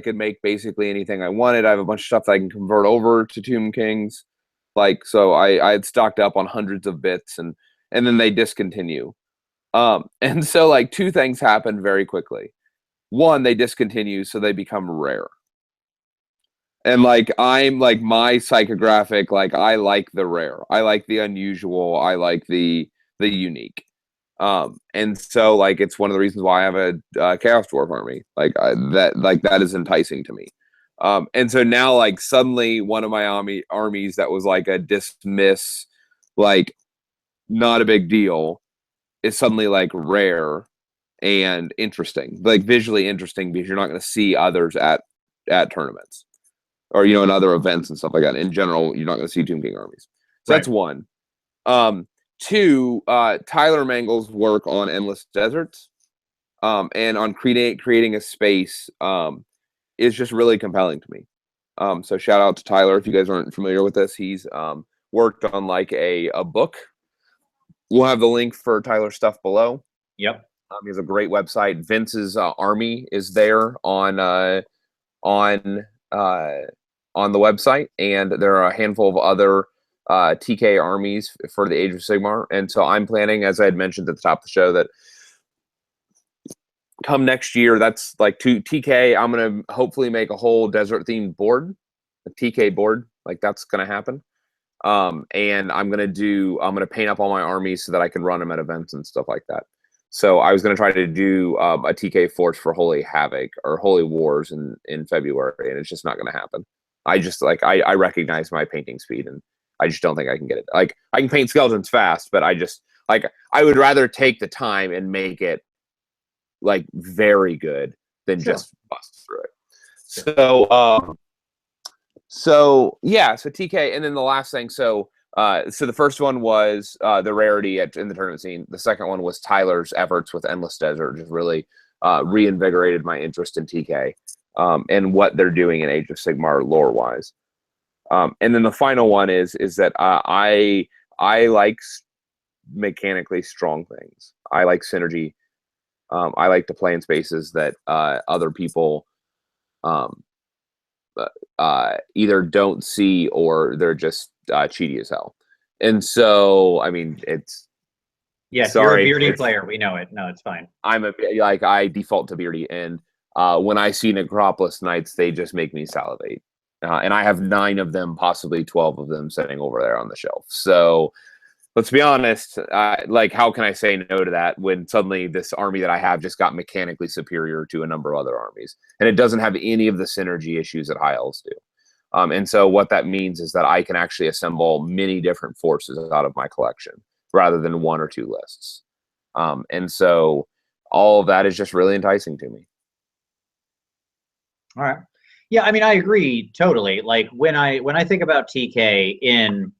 could make basically anything I wanted. I have a bunch of stuff that I can convert over to Tomb Kings. Like, so I had stocked up on hundreds of bits, and then they discontinue. And so like two things happen very quickly. One, they discontinue, so they become rare. And like I'm like my psychographic, like I like the rare, I like the unusual, I like the unique. And so like it's one of the reasons why I have a Chaos Dwarf army. Like that is enticing to me. And so now like suddenly one of my armies that was like a dismiss, like not a big deal, is suddenly like rare and interesting, like visually interesting, because you're not going to see others at tournaments, or you know, in other events and stuff like that. In general, you're not going to see Tomb King armies. So that's one. Two, Tyler Mangel's work on Endless Deserts, and on creating a space, is just really compelling to me. So shout out to Tyler. If you guys aren't familiar with this, he's worked on like a book. We'll have the link for Tyler's stuff below. Yep. He has a great website. Vince's army is there on the website, and there are a handful of other TK armies for the Age of Sigmar. And so I'm planning, as I had mentioned at the top of the show, that come next year, that's like TK. I'm going to hopefully make a whole desert themed board, a TK board. Like that's going to happen. And I'm going to paint up all my armies so that I can run them at events and stuff like that. So I was going to try to do a TK force for Holy Havoc or Holy Wars in February, and it's just not going to happen. I just like I recognize my painting speed, and I just don't think I can get it. Like I can paint skeletons fast, but I just like I would rather take the time and make it like very good than just bust through it. So yeah, so TK, and then the last thing. So the first one was the rarity in the tournament scene. The second one was Tyler's efforts with Endless Desert, just really reinvigorated my interest in TK and what they're doing in Age of Sigmar lore wise. And then the final one is that I like mechanically strong things. I like synergy. I like to play in spaces that other people either don't see, or they're just cheaty as hell. And so, I mean, it's you're a beardy player. We know it. No, it's fine. I default to beardy, and when I see Necropolis Knights, they just make me salivate. And I have 9 of them, possibly 12 of them, sitting over there on the shelf. So let's be honest. Like, how can I say no to that when suddenly this army that I have just got mechanically superior to a number of other armies, and it doesn't have any of the synergy issues that high elves do? And so what that means is that I can actually assemble many different forces out of my collection rather than 1 or 2 lists. And so all of that is just really enticing to me. All right. Yeah, I mean, I agree totally. Like when I think about TK in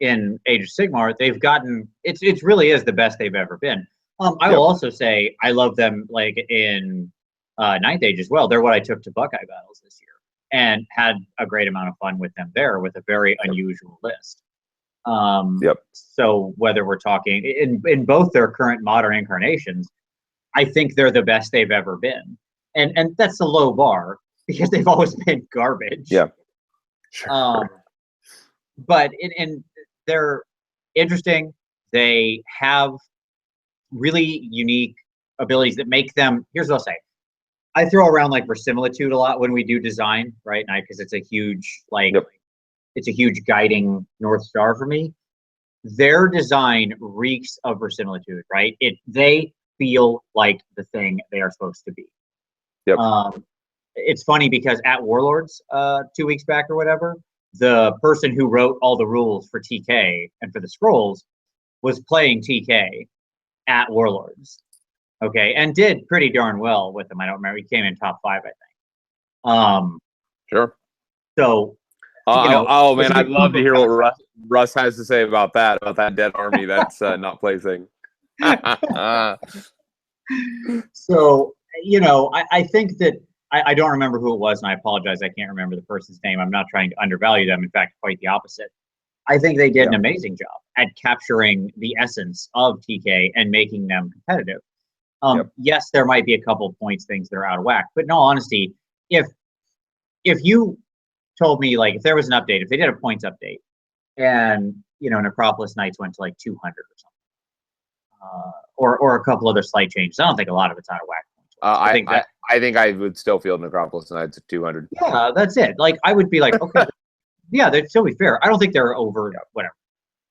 Age of Sigmar, they've gotten it really is the best they've ever been. I will also say I love them like in Ninth Age as well. They're what I took to Buckeye battles this year and had a great amount of fun with them there with a very unusual list. So whether we're talking in both their current modern incarnations, I think they're the best they've ever been. And that's a low bar because they've always been garbage. Yeah. Sure. But they're interesting. They have really unique abilities that make them. Here's what I'll say. I throw around like verisimilitude a lot when we do design, right? Because it's a huge it's a huge guiding North Star for me. Their design reeks of verisimilitude, right? They feel like the thing they are supposed to be. Yep. It's funny because at Warlords 2 weeks back or whatever, the person who wrote all the rules for TK and for the scrolls was playing TK at Warlords. Okay, and did pretty darn well with them. I don't remember. He came in top 5, I think. Sure. So, oh man, I'd love to hear what Russ has to say about that dead army that's not placing. So, I think that I don't remember who it was, and I apologize. I can't remember the person's name. I'm not trying to undervalue them. In fact, quite the opposite. I think they did an amazing job at capturing the essence of TK and making them competitive. Yes, there might be a couple of points things that are out of whack, but in all honesty, if you told me, like, if there was an update, if they did a points update, and Necropolis Knights went to like 200 or something, or a couple other slight changes, I don't think a lot of it's out of whack. I think I would still feel Necropolis Knights at 200. Yeah, that's it. Like, I would be like, okay, yeah, they'd still be fair. I don't think they're over whatever.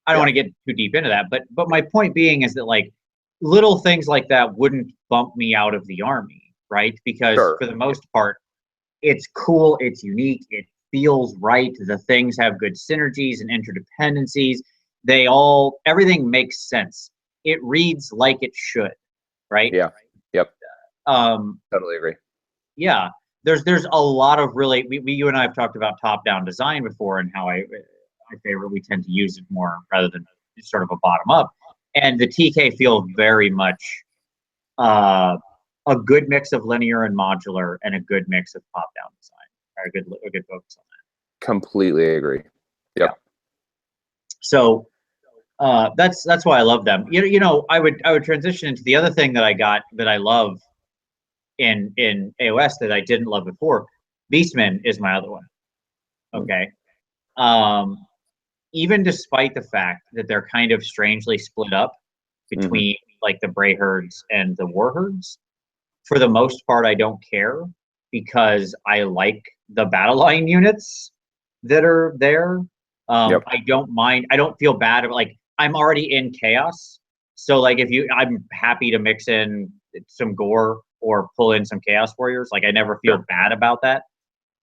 I don't want to get too deep into that, but my point being is that, like, little things like that wouldn't bump me out of the army, right? Because for the most part, it's cool, it's unique, it feels right. The things have good synergies and interdependencies. Everything makes sense. It reads like it should, right? Yeah. Yep. Totally agree. Yeah. There's a lot of really, you and I have talked about top-down design before, and how I favor we tend to use it more rather than sort of a bottom-up. And the TK feels very much a good mix of linear and modular, and a good mix of top-down design, or a good focus on that. Completely agree. Yep. Yeah. So that's why I love them. I would transition into the other thing that I got that I love in AOS that I didn't love before. Beastmen is my other one. Okay. Even despite the fact that they're kind of strangely split up between like the Bray herds and the war herds, for the most part, I don't care, because I like the battle line units that are there. I don't mind. I don't feel bad about, like, I'm already in chaos. So, like, I'm happy to mix in some gore or pull in some chaos warriors. Like, I never feel bad about that.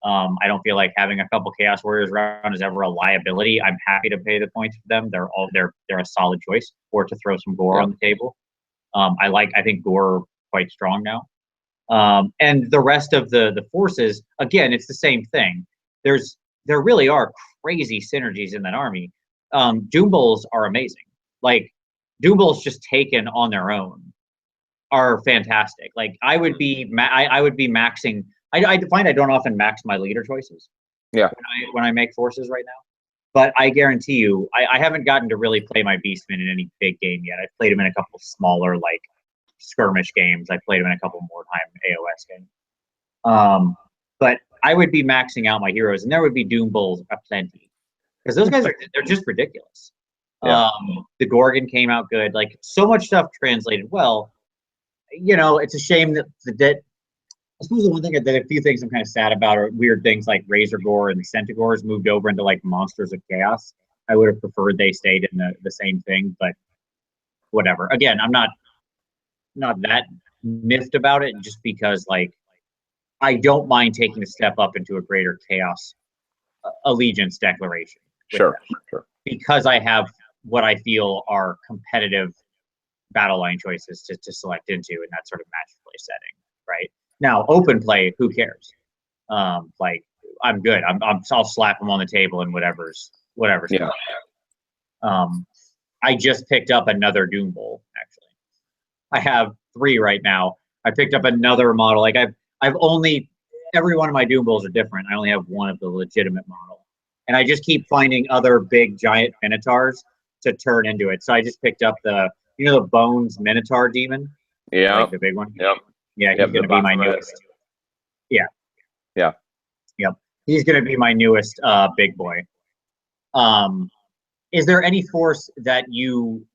I don't feel like having a couple chaos warriors around is ever a liability. I'm happy to pay the points for them. They're a solid choice, or to throw some gore on the table. I think gore quite strong now. And the rest of the forces, again, it's the same thing. There really are crazy synergies in that army. Doombulls are amazing. Like, Doombulls just taken on their own are fantastic. Like, I would be maxing. I find I don't often max my leader choices. Yeah. When I make forces right now, but I guarantee you, I haven't gotten to really play my Beastmen in any big game yet. I've played them in a couple smaller, like, skirmish games. I played them in a couple more time AOS games. But I would be maxing out my heroes, and there would be Doombulls aplenty, because those guys they're just ridiculous. Yeah. The Gorgon came out good. Like, so much stuff translated well. It's a shame that I suppose the one thing that a few things I'm kind of sad about are weird things like Razor Gore and the Centaurs moved over into, like, Monsters of Chaos. I would have preferred they stayed in the same thing, but whatever. Again, I'm not that miffed about it, just because, like, I don't mind taking a step up into a greater chaos allegiance declaration. Sure. Because I have what I feel are competitive battle line choices to select into in that sort of match play setting, right? Now, open play, who cares? Like, I'm good. I'll slap them on the table and whatever's. Yeah. I just picked up another Doombull, actually. I have 3 right now. I picked up another model. Like, I've only, every one of my Doombulls are different. I only have one of the legitimate model. And I just keep finding other big giant Minotaurs to turn into it. So I just picked up the Bones Minotaur Demon. Yeah. Like the big one. Yep. Yeah, he's going to be my newest. Yeah. Yeah. Yep. He's going to be my newest big boy. Is there any force that you,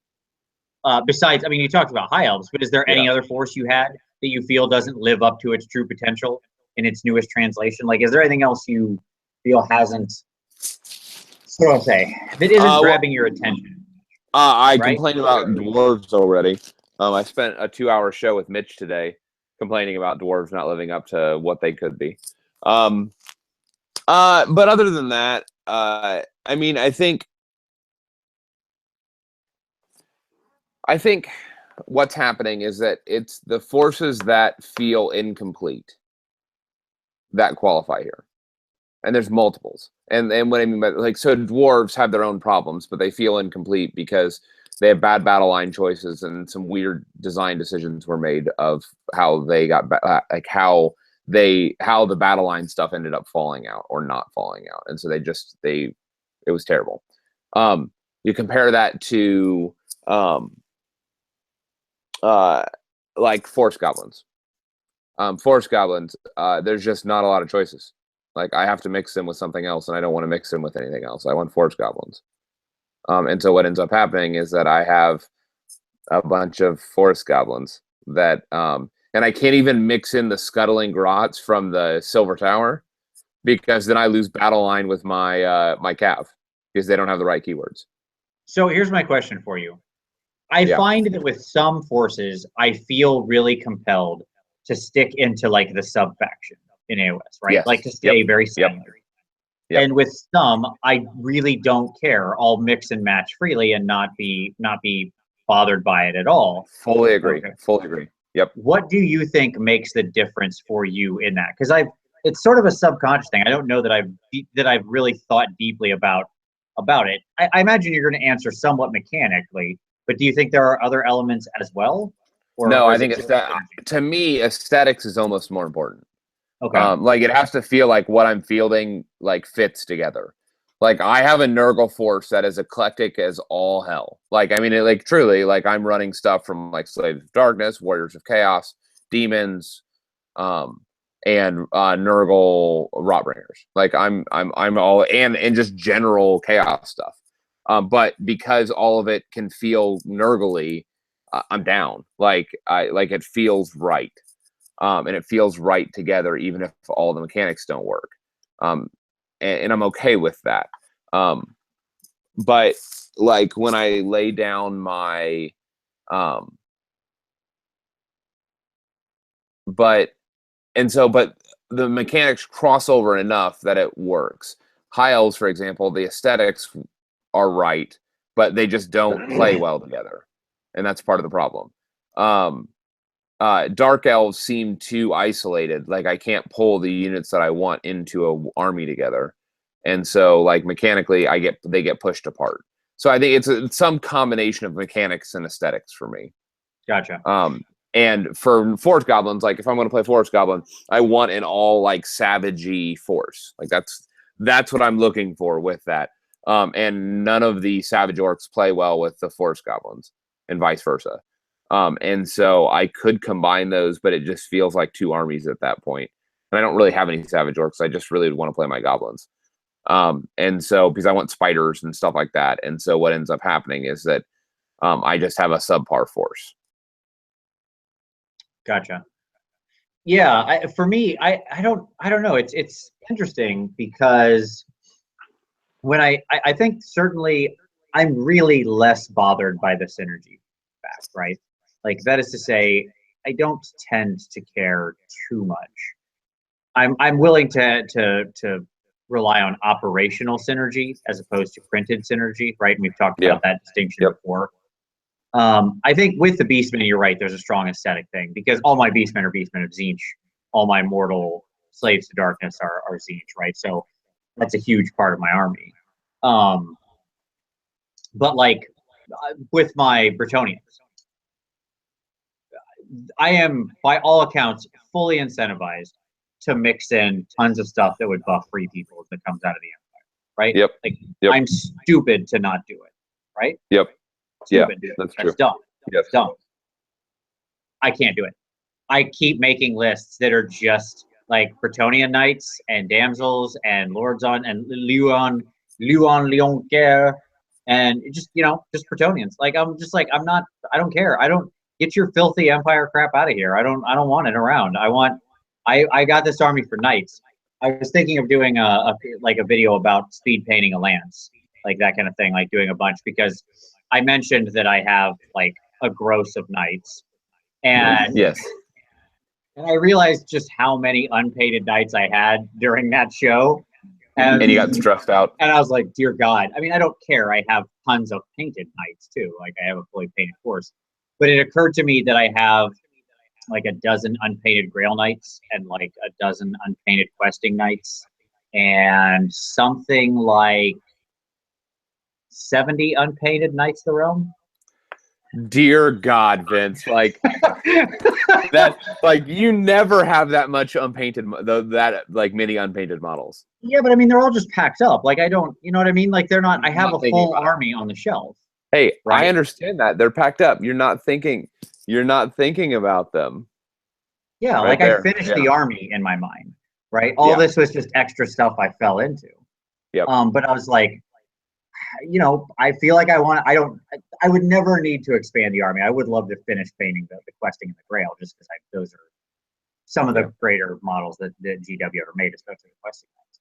besides, I mean, you talked about High Elves, but is there any other force you had that you feel doesn't live up to its true potential in its newest translation? Like, is there anything else you feel hasn't, what do I say, that isn't grabbing your attention? I complained about dwarves already. I spent a 2-hour show with Mitch today, complaining about dwarves not living up to what they could be. But other than that, I mean, I think what's happening is that it's the forces that feel incomplete that qualify here. And there's multiples. And what I mean by, like, so dwarves have their own problems, but they feel incomplete because they have bad battle line choices and some weird design decisions were made of how they got like how the battle line stuff ended up falling out or not falling out. And so it was terrible. You compare that to like force goblins. Force goblins, there's just not a lot of choices. Like, I have to mix them with something else, and I don't want to mix them with anything else. I want force goblins. And so what ends up happening is that I have a bunch of force goblins that, and I can't even mix in the scuttling grots from the Silver Tower, because then I lose battle line with my my cav because they don't have the right keywords. So here's my question for you. I find that with some forces, I feel really compelled to stick into like the sub faction in AOS, right? Yes. Like to stay very secondary. Yep. And with some, I really don't care. I'll mix and match freely and not be bothered by it at all. Fully agree. Okay. Fully agree. Yep. What do you think makes the difference for you in that? Because it's sort of a subconscious thing. I don't know that I've really thought deeply about it. I imagine you're going to answer somewhat mechanically, but do you think there are other elements as well? No, I think to me, aesthetics is almost more important. Okay. Like, it has to feel like what I'm fielding like fits together. Like, I have a Nurgle force that is eclectic as all hell. Like, I mean, like, truly, like, I'm running stuff from like Slaves of Darkness, Warriors of Chaos, Demons, and Nurgle Rotbringers. Like, I'm all and just general chaos stuff. But because all of it can feel Nurgle-y, I'm down. Like, it feels right. And it feels right together, even if all the mechanics don't work. And I'm okay with that. But like, when I lay down my, but the mechanics cross over enough that it works. High Elves, for example, the aesthetics are right, but they just don't play well together. And that's part of the problem. Dark Elves seem too isolated. Like, I can't pull the units that I want into an army together, and so like mechanically, they get pushed apart. So I think it's some combination of mechanics and aesthetics for me. Gotcha. And for Force Goblins, like, if I'm going to play Force Goblin, I want an all like savagey force. Like, that's what I'm looking for with that. And none of the Savage Orcs play well with the Force Goblins, and vice versa. And so I could combine those, but it just feels like two armies at that point. And I don't really have any Savage Orcs. I just really want to play my Goblins. And so, because I want spiders and stuff like that. And so what ends up happening is that I just have a subpar force. Gotcha. Yeah, for me, I don't know. It's interesting because when I think certainly I'm really less bothered by the synergy fact, right? Like, that is to say, I don't tend to care too much. I'm willing to rely on operational synergy as opposed to printed synergy, right? And we've talked about that distinction before. I think with the Beastmen, you're right, there's a strong aesthetic thing, because all my Beastmen are Beastmen of Tzeentch. All my mortal Slaves to Darkness are Tzeentch, right? So that's a huge part of my army. But like, with my Bretonnians, I am, by all accounts, fully incentivized to mix in tons of stuff that would buff free people that comes out of the Empire, right? Yep. Like, I'm stupid to not do it, right? Yep. Stupid, yeah, dude. that's true. That's dumb. Yes. That's dumb. I can't do it. I keep making lists that are just like Bretonnian Knights and Damsels and Lords on and Leon Care, and just, just Bretonnians. Like, I'm just like, I don't care. I don't, get your filthy Empire crap out of here. I don't want it around. I got this army for Knights. I was thinking of doing a video about speed painting a lance, like that kind of thing, like doing a bunch, because I mentioned that I have like a gross of knights, and Yes. and I realized just how many unpainted knights I had during that show, And you got stressed out. and I was like, dear God. I mean, I don't care. I have tons of painted knights too. Like I have a fully painted horse, but it occurred to me that I have like a dozen unpainted Grail Knights and like a dozen unpainted Questing Knights and something like 70 unpainted Knights of the Realm. Dear God, Vince, like that, like you never have that much unpainted, that like many unpainted models. Yeah, but I mean, they're all just packed up. Like I don't, you know what I mean? Like they're not. I have Not a full army on the shelf. Hey, right? I understand that they're packed up. You're not thinking about them. Yeah, Right like there. I finished Yeah. the army in my mind, right? All Yeah. this was just extra stuff I fell into. Yep. But I was like, you know, I feel like I would never need to expand the army. I would love to finish painting the questing and the grail just because those are some of the greater models that GW ever made, especially the questing ones.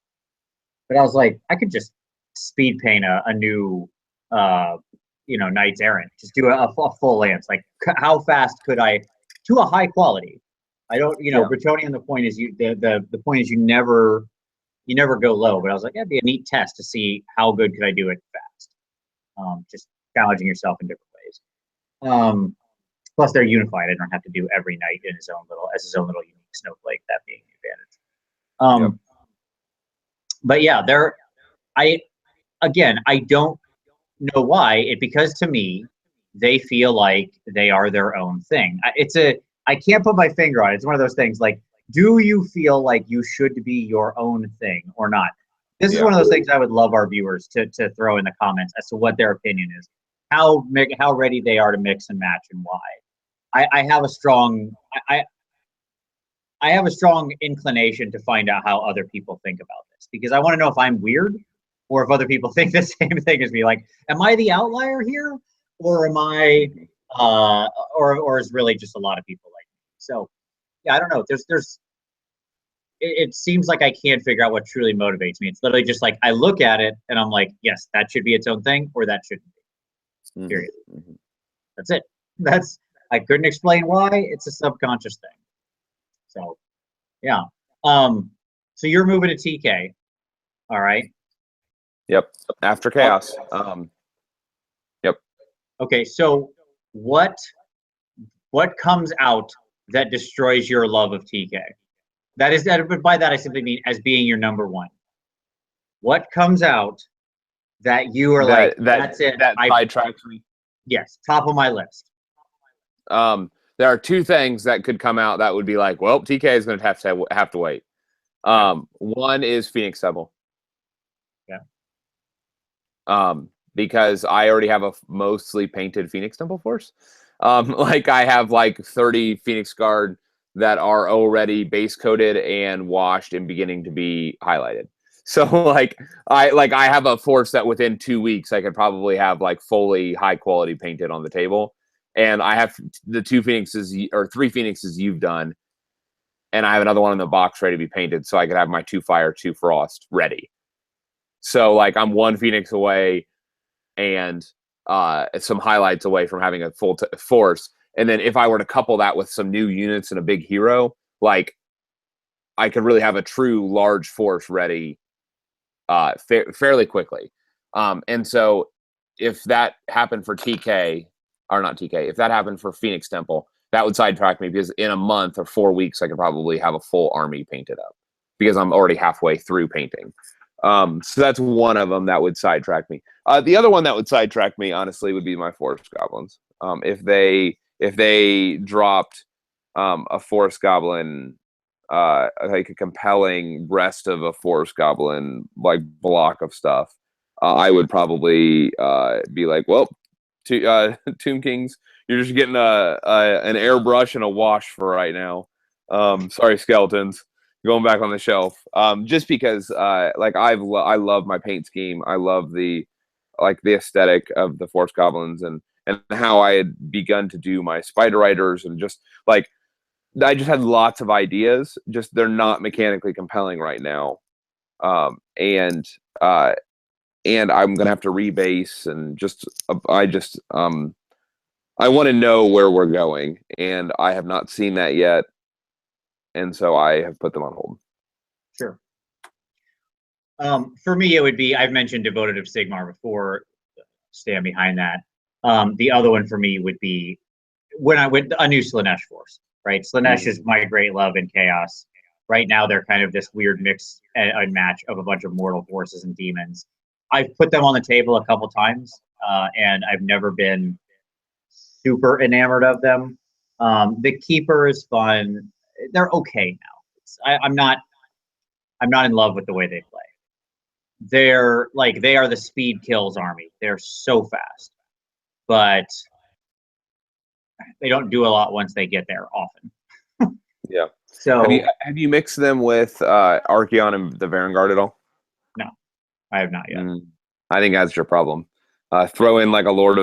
But I was like, I could just speed paint a new, Knights Errant. Just do a full lance. Like, how fast could I, to a high quality? I don't, Bretonian. The point is the point is you never go low. But I was like, that'd be a neat test to see how good could I do it fast. Just challenging yourself in different ways. Plus, they're unified. I don't have to do every knight in his own little unique snowflake. That being the advantage. But yeah, I don't know why because to me they feel like they are their own thing. I can't put my finger on it. It's one of those things like, do you feel like you should be your own thing or not? This is one of those things I would love our viewers to throw in the comments as to what their opinion is, how ready they are to mix and match and why. I have a strong inclination to find out how other people think about this because I want to know if I'm weird or if other people think the same thing as me. Like, am I the outlier here, or am I, or is really just a lot of people like me? So, yeah, I don't know. It seems like I can't figure out what truly motivates me. It's literally just like I look at it and I'm like, yes, that should be its own thing, or that shouldn't be. Period. That's it. I couldn't explain why. It's a subconscious thing. So, yeah. So you're moving to TK, all right? Yep. After Chaos. Yep. Okay. So what comes out that destroys your love of TK? But by that I simply mean as being your number one. What comes out that you are that's it? That sidetracks me. Yes, top of my list. There are two things that could come out that would be like, well, TK is going to have to wait. One is Phoenix Temple. Yeah. Because I already have a mostly painted Phoenix Temple force. Like I have like 30 Phoenix Guard that are already base coated and washed and beginning to be highlighted. So like I have a force that within 2 weeks I could probably have like fully high quality painted on the table. And I have the 2 Phoenixes or 3 Phoenixes you've done. And I have another one in the box ready to be painted. So I could have my 2 Fire, 2 Frost ready. So like I'm 1 Phoenix away and some highlights away from having a full force. And then if I were to couple that with some new units and a big hero, like I could really have a true large force ready fairly quickly. And so if that happened for TK, or not TK, if that happened for Phoenix Temple, that would sidetrack me because in a month or 4 weeks, I could probably have a full army painted up because I'm already halfway through painting. So that's one of them that would sidetrack me. The other one that would sidetrack me, honestly, would be my Forest Goblins. If they dropped a Forest Goblin, like a compelling rest of a Forest Goblin like block of stuff, I would probably be like, well, Tomb Kings, you're just getting an airbrush and a wash for right now. Sorry, Skeletons. Going back on the shelf, just because like I love my paint scheme. I love the aesthetic of the Forest Goblins and how I had begun to do my Spider Riders and just like I just had lots of ideas. Just they're not mechanically compelling right now, and I'm gonna have to rebase and I want to know where we're going, and I have not seen that yet, and so I have put them on hold. Sure. For me, it would be, I've mentioned Devoted of Sigmar before, stand behind that. The other one for me would be when I went a new Slanesh force, right? Slanesh is my great love in Chaos. Right now, they're kind of this weird mix and match of a bunch of mortal forces and demons. I've put them on the table a couple times, and I've never been super enamored of them. The Keeper is fun. They're okay now. I'm not in love with the way they play. They're like, they are the speed kills army. They're so fast, but they don't do a lot once they get there often. Yeah. So have you mixed them with Archeon and the Varangard at all? No, I have not yet. I think that's your problem. Throw in like a lord,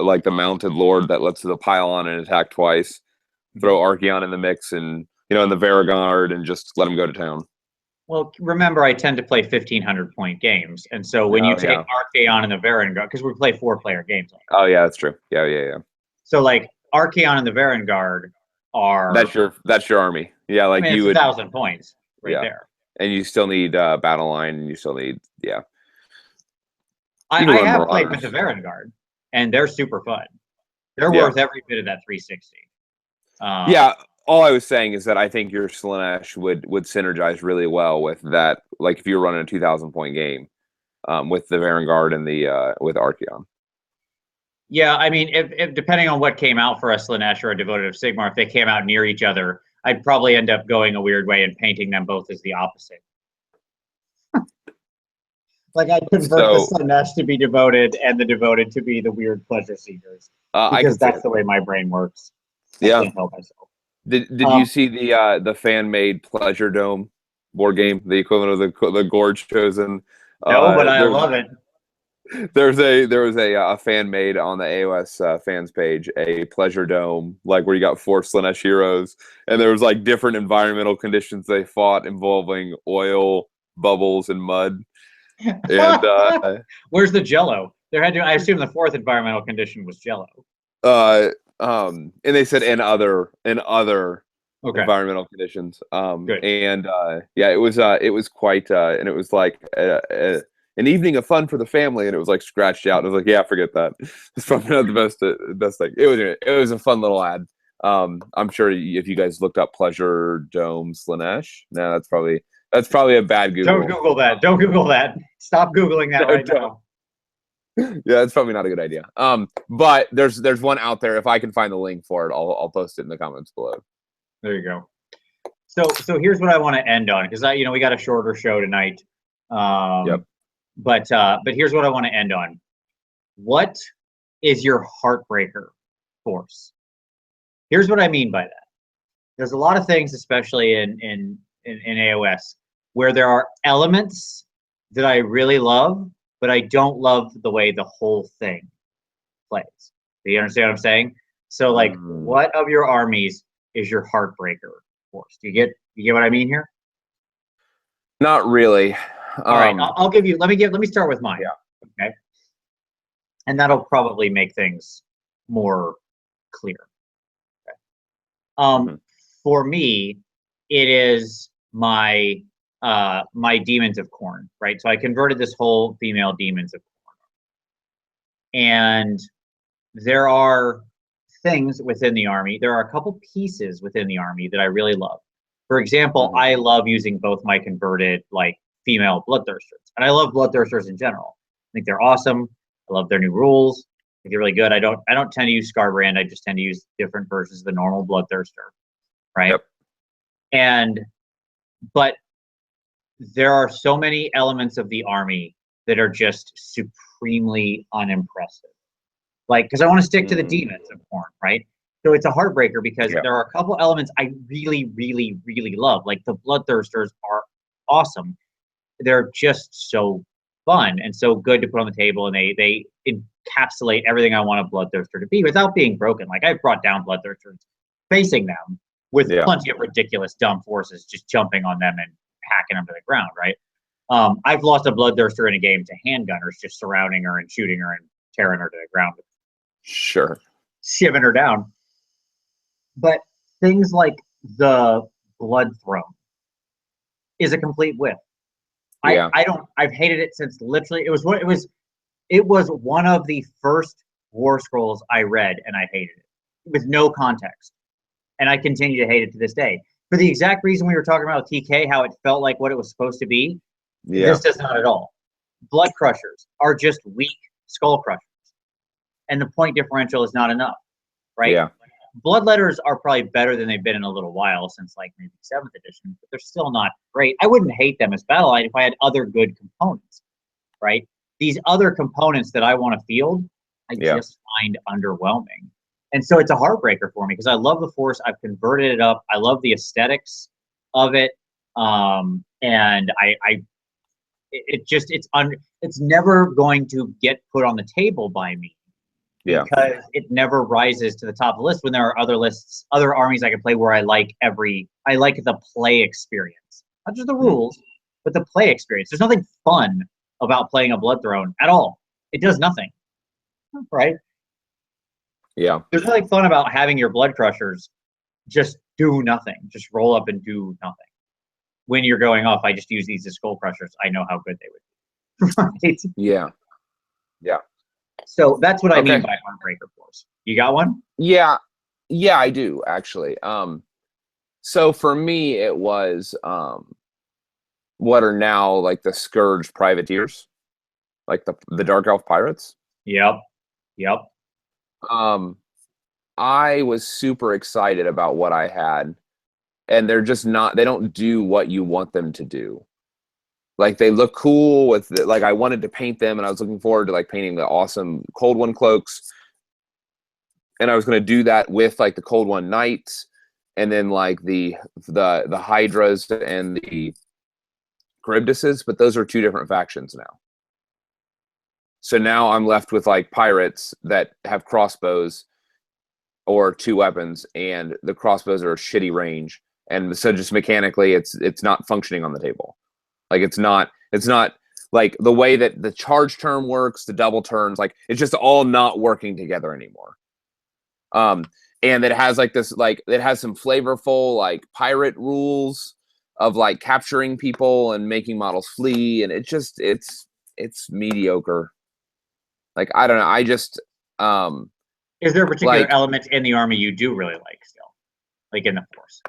like the mounted lord that lets the pile on and attack twice. Throw Archeon in the mix, and in the Varangard, and just let them go to town. Well, remember, I tend to play 1,500-point games, and so when you take Archeon and the Varangard, because we play 4-player games. Oh yeah, that's true. Yeah. So like Archeon and the Varangard are that's your army. Yeah, like it's 1,000 points there, and you still need battle line, and you still need I have played with the Varangard, and they're super fun. They're worth every bit of that 360. All I was saying is that I think your Slanesh would synergize really well with that. Like if you were running a 2,000-point game, with the Varangard and the with Archeon. Yeah, I mean, if depending on what came out for a Slanesh or a Devoted of Sigmar, if they came out near each other, I'd probably end up going a weird way and painting them both as the opposite. Like I'd convert the Slanesh to be Devoted and the Devoted to be the weird Pleasure Seekers. Because that's the way my brain works. I can't help myself. Did you see the fan-made Pleasure Dome board game, the equivalent of the Gorge Chosen? No, but I love it. There was a fan made on the AOS fans page, a Pleasure Dome, like where you got 4 Slanesh heroes, and there was like different environmental conditions they fought involving oil, bubbles, and mud. And where's the Jello? I assume the 4th environmental condition was Jello. And they said in other environmental conditions. Good. And it was quite and it was like an evening of fun for the family, and it was like scratched out. I was like, yeah, forget that. It's probably not the best thing. It was a fun little ad. I'm sure if you guys looked up Pleasure Dome Slanesh, that's probably a bad Google. Don't Google that. Stop Googling that right now. Yeah, that's probably not a good idea. But there's one out there. If I can find the link for it, I'll post it in the comments below. There you go. So here's what I want to end on, because we got a shorter show tonight. But here's what I want to end on. What is your heartbreaker force? Here's what I mean by that. There's a lot of things, especially in AOS, where there are elements that I really love, but I don't love the way the whole thing plays. Do you understand what I'm saying? So like, what of your armies is your heartbreaker force? Do you get what I mean here? Not really. All right, I'll give you. Let me start with mine. Yeah. Okay. And that'll probably make things more clear. Okay. For me, it is my Demons of Khorne, right? So I converted this whole female Demons of Khorne, and there are things within the army. There are a couple pieces within the army that I really love. For example, I love using both my converted female Bloodthirsters, and I love Bloodthirsters in general. I think they're awesome. I love their new rules. I think they're really good. I don't tend to use Scarbrand. I just tend to use different versions of the normal Bloodthirster, right? Yep. But there are so many elements of the army that are just supremely unimpressive. Because I want to stick to the Demons of Khorne, right? So it's a heartbreaker because there are a couple elements I really, really, really love. Like the Bloodthirsters are awesome. They're just so fun and so good to put on the table, and they encapsulate everything I want a Bloodthirster to be without being broken. Like I've brought down Bloodthirsters facing them with plenty of ridiculous dumb forces just jumping on them and hacking them to the ground, right? I've lost a Bloodthirster in a game to handgunners just surrounding her and shooting her and tearing her to the ground. Sure. shivving her down. But things like the Blood Throne is a complete whiff. Yeah. I've hated it since literally it was one of the first War Scrolls I read, and I hated it with no context, and I continue to hate it to this day for the exact reason we were talking about with TK, how it felt like what it was supposed to be. Yeah. This does not at all. Blood Crushers are just weak Skull Crushers, and the point differential is not enough, right? Yeah. Bloodletters are probably better than they've been in a little while, since like maybe 7th edition, but they're still not great. I wouldn't hate them as Battle Line if I had other good components, right? These other components that I want to field, I just find underwhelming. And so it's a heartbreaker for me because I love the Force. I've converted it up. I love the aesthetics of it. And it's never going to get put on the table by me. Yeah. Because it never rises to the top of the list when there are other lists, other armies I can play where I like the play experience. Not just the rules, but the play experience. There's nothing fun about playing a Blood Throne at all. It does nothing. Right? Yeah. There's nothing fun about having your Blood Crushers just do nothing. Just roll up and do nothing. When you're going off, I just use these as Skull Crushers. I know how good they would be. Right? Yeah. Yeah. So that's what I mean by Heartbreaker Force. You got one? Yeah. Yeah, I do, actually. So for me, it was what are now like the Scourge Privateers, like the Dark Elf Pirates. Yep. I was super excited about what I had, and they're just not. They don't do what you want them to do. Like they look cool with like I wanted to paint them, and I was looking forward to like painting the awesome Cold One cloaks, and I was going to do that with like the Cold One Knights, and then like the Hydras and the Charybdises, but those are two different factions now. So now I'm left with like pirates that have crossbows or 2 weapons, and the crossbows are a shitty range, and so just mechanically, it's not functioning on the table. Like it's not like the way that the charge term works, the double turns, like it's just all not working together anymore. And it has like this, like it has some flavorful like pirate rules of like capturing people and making models flee, and it's mediocre. Like I don't know, I just is there a particular element in the army you do really like still, like in the Force?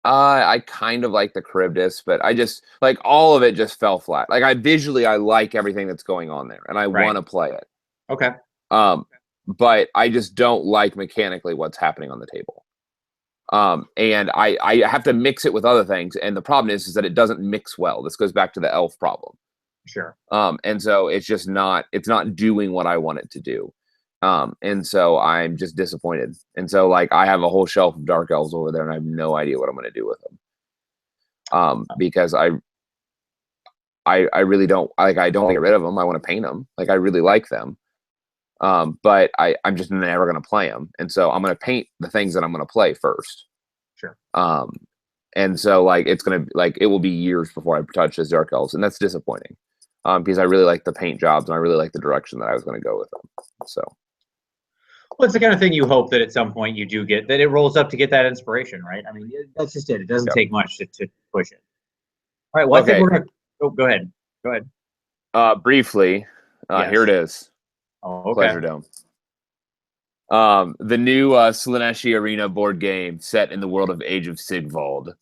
I kind of like the Charybdis, but I just like all of it just fell flat. Like I like everything that's going on there, and I want to play it. Okay. But I just don't like mechanically what's happening on the table. And I have to mix it with other things, and the problem is that it doesn't mix well. This goes back to the elf problem. Sure. And so it's not doing what I want it to do. And so I'm just disappointed. And so like I have a whole shelf of Dark Elves over there, and I have no idea what I'm going to do with them. Because I really don't like. I don't want to get rid of them. I want to paint them. Like I really like them. But I'm just never going to play them. And so I'm going to paint the things that I'm going to play first. Sure. And so like it's going to like it will be years before I touch those Dark Elves, and that's disappointing. Because I really like the paint jobs, and I really like the direction that I was going to go with them. So. Well, it's the kind of thing you hope that at some point you do get, that it rolls up to get that inspiration, right? I mean, that's just it. It doesn't take much to push it. All right, well, I think we're going to... Oh, go ahead. Go ahead. Briefly, here it is. Oh, okay. Pleasure Dome. The new Slaaneshi Arena board game set in the world of Age of Sigvald.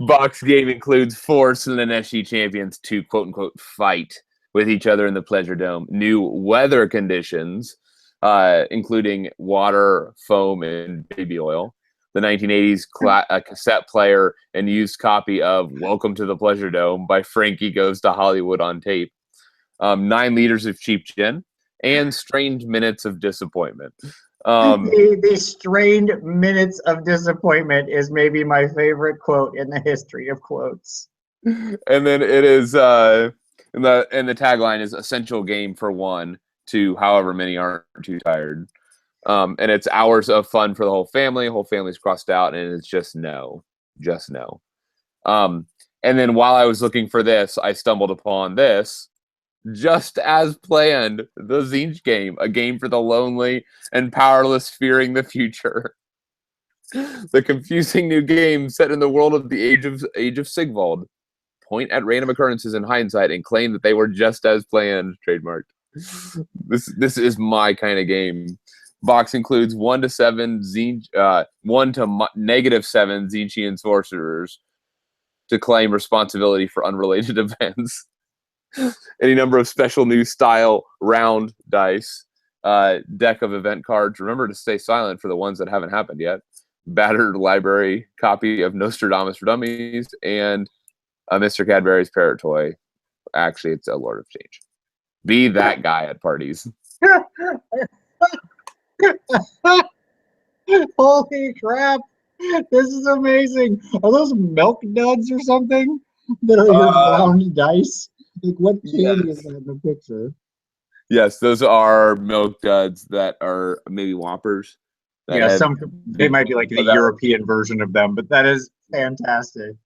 Box game includes 4 Slaaneshi champions to quote-unquote fight with each other in the Pleasure Dome. New weather conditions, including water, foam, and baby oil. The 1980s cassette player and used copy of Welcome to the Pleasure Dome by Frankie Goes to Hollywood on tape. 9 liters of cheap gin, and strained minutes of disappointment. The strained minutes of disappointment is maybe my favorite quote in the history of quotes. And then it is... And the tagline is essential game for 1 to however many aren't too tired. And it's hours of fun for the whole family. Whole family's crossed out, and it's just no. And then while I was looking for this, I stumbled upon this. just as planned, the Tzeentch game, a game for the lonely and powerless fearing the future. The confusing new game set in the world of the Age of Sigvald. Point at random occurrences in hindsight and claim that they were just as planned. Trademarked. This is my kind of game. Box includes 1 to 7 1 to -7 Tzeentchian sorcerers to claim responsibility for unrelated events. Any number of special new style round dice, deck of event cards. Remember to stay silent for the ones that haven't happened yet. Battered library copy of Nostradamus for Dummies, and Mr. Cadbury's Parrot toy. Actually, it's a Lord of Change. Be that guy at parties. Holy crap! This is amazing. Are those milk duds or something that are your round dice? Like, what candy is that in the picture? Yes, those are milk duds that are maybe Whoppers. Yeah, they might be like the European version of them, but that is fantastic.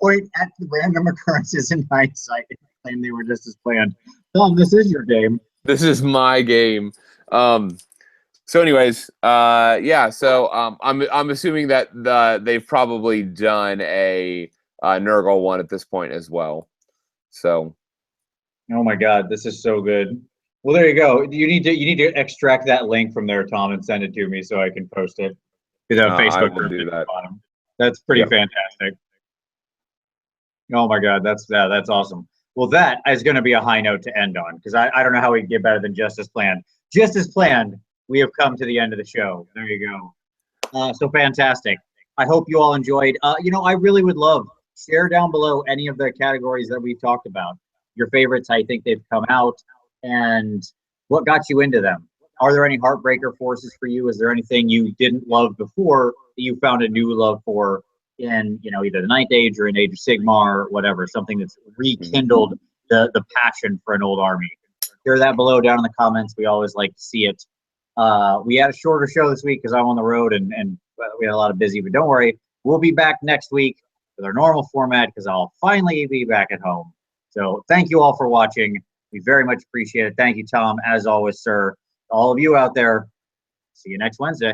Point at the random occurrences in hindsight and claim they were just as planned. Tom, this is your game. This is my game. So anyways, yeah, so I'm assuming that they've probably done a Nurgle one at this point as well. So oh my god, this is so good. Well, there you go. You need to extract that link from there, Tom, and send it to me so I can post it to the Facebook group. Do that. That's pretty fantastic. Oh my god, that's awesome. Well, that is going to be a high note to end on, because I don't know how we can get better than just as planned. Just as planned, we have come to the end of the show. There you go. So fantastic. I hope you all enjoyed. I really would love, share down below any of the categories that we talked about. Your favorites, I think they've come out, and what got you into them. Are there any heartbreaker forces for you? Is there anything you didn't love before that you found a new love for in, either the Ninth Age or in Age of Sigmar or whatever, something that's rekindled the passion for an old army? Share that below down in the comments. We always like to see it. We had a shorter show this week because I'm on the road and we had a lot of busy, but don't worry. We'll be back next week with our normal format because I'll finally be back at home. So thank you all for watching. We very much appreciate it. Thank you, Tom, as always, sir. All of you out there, see you next Wednesday.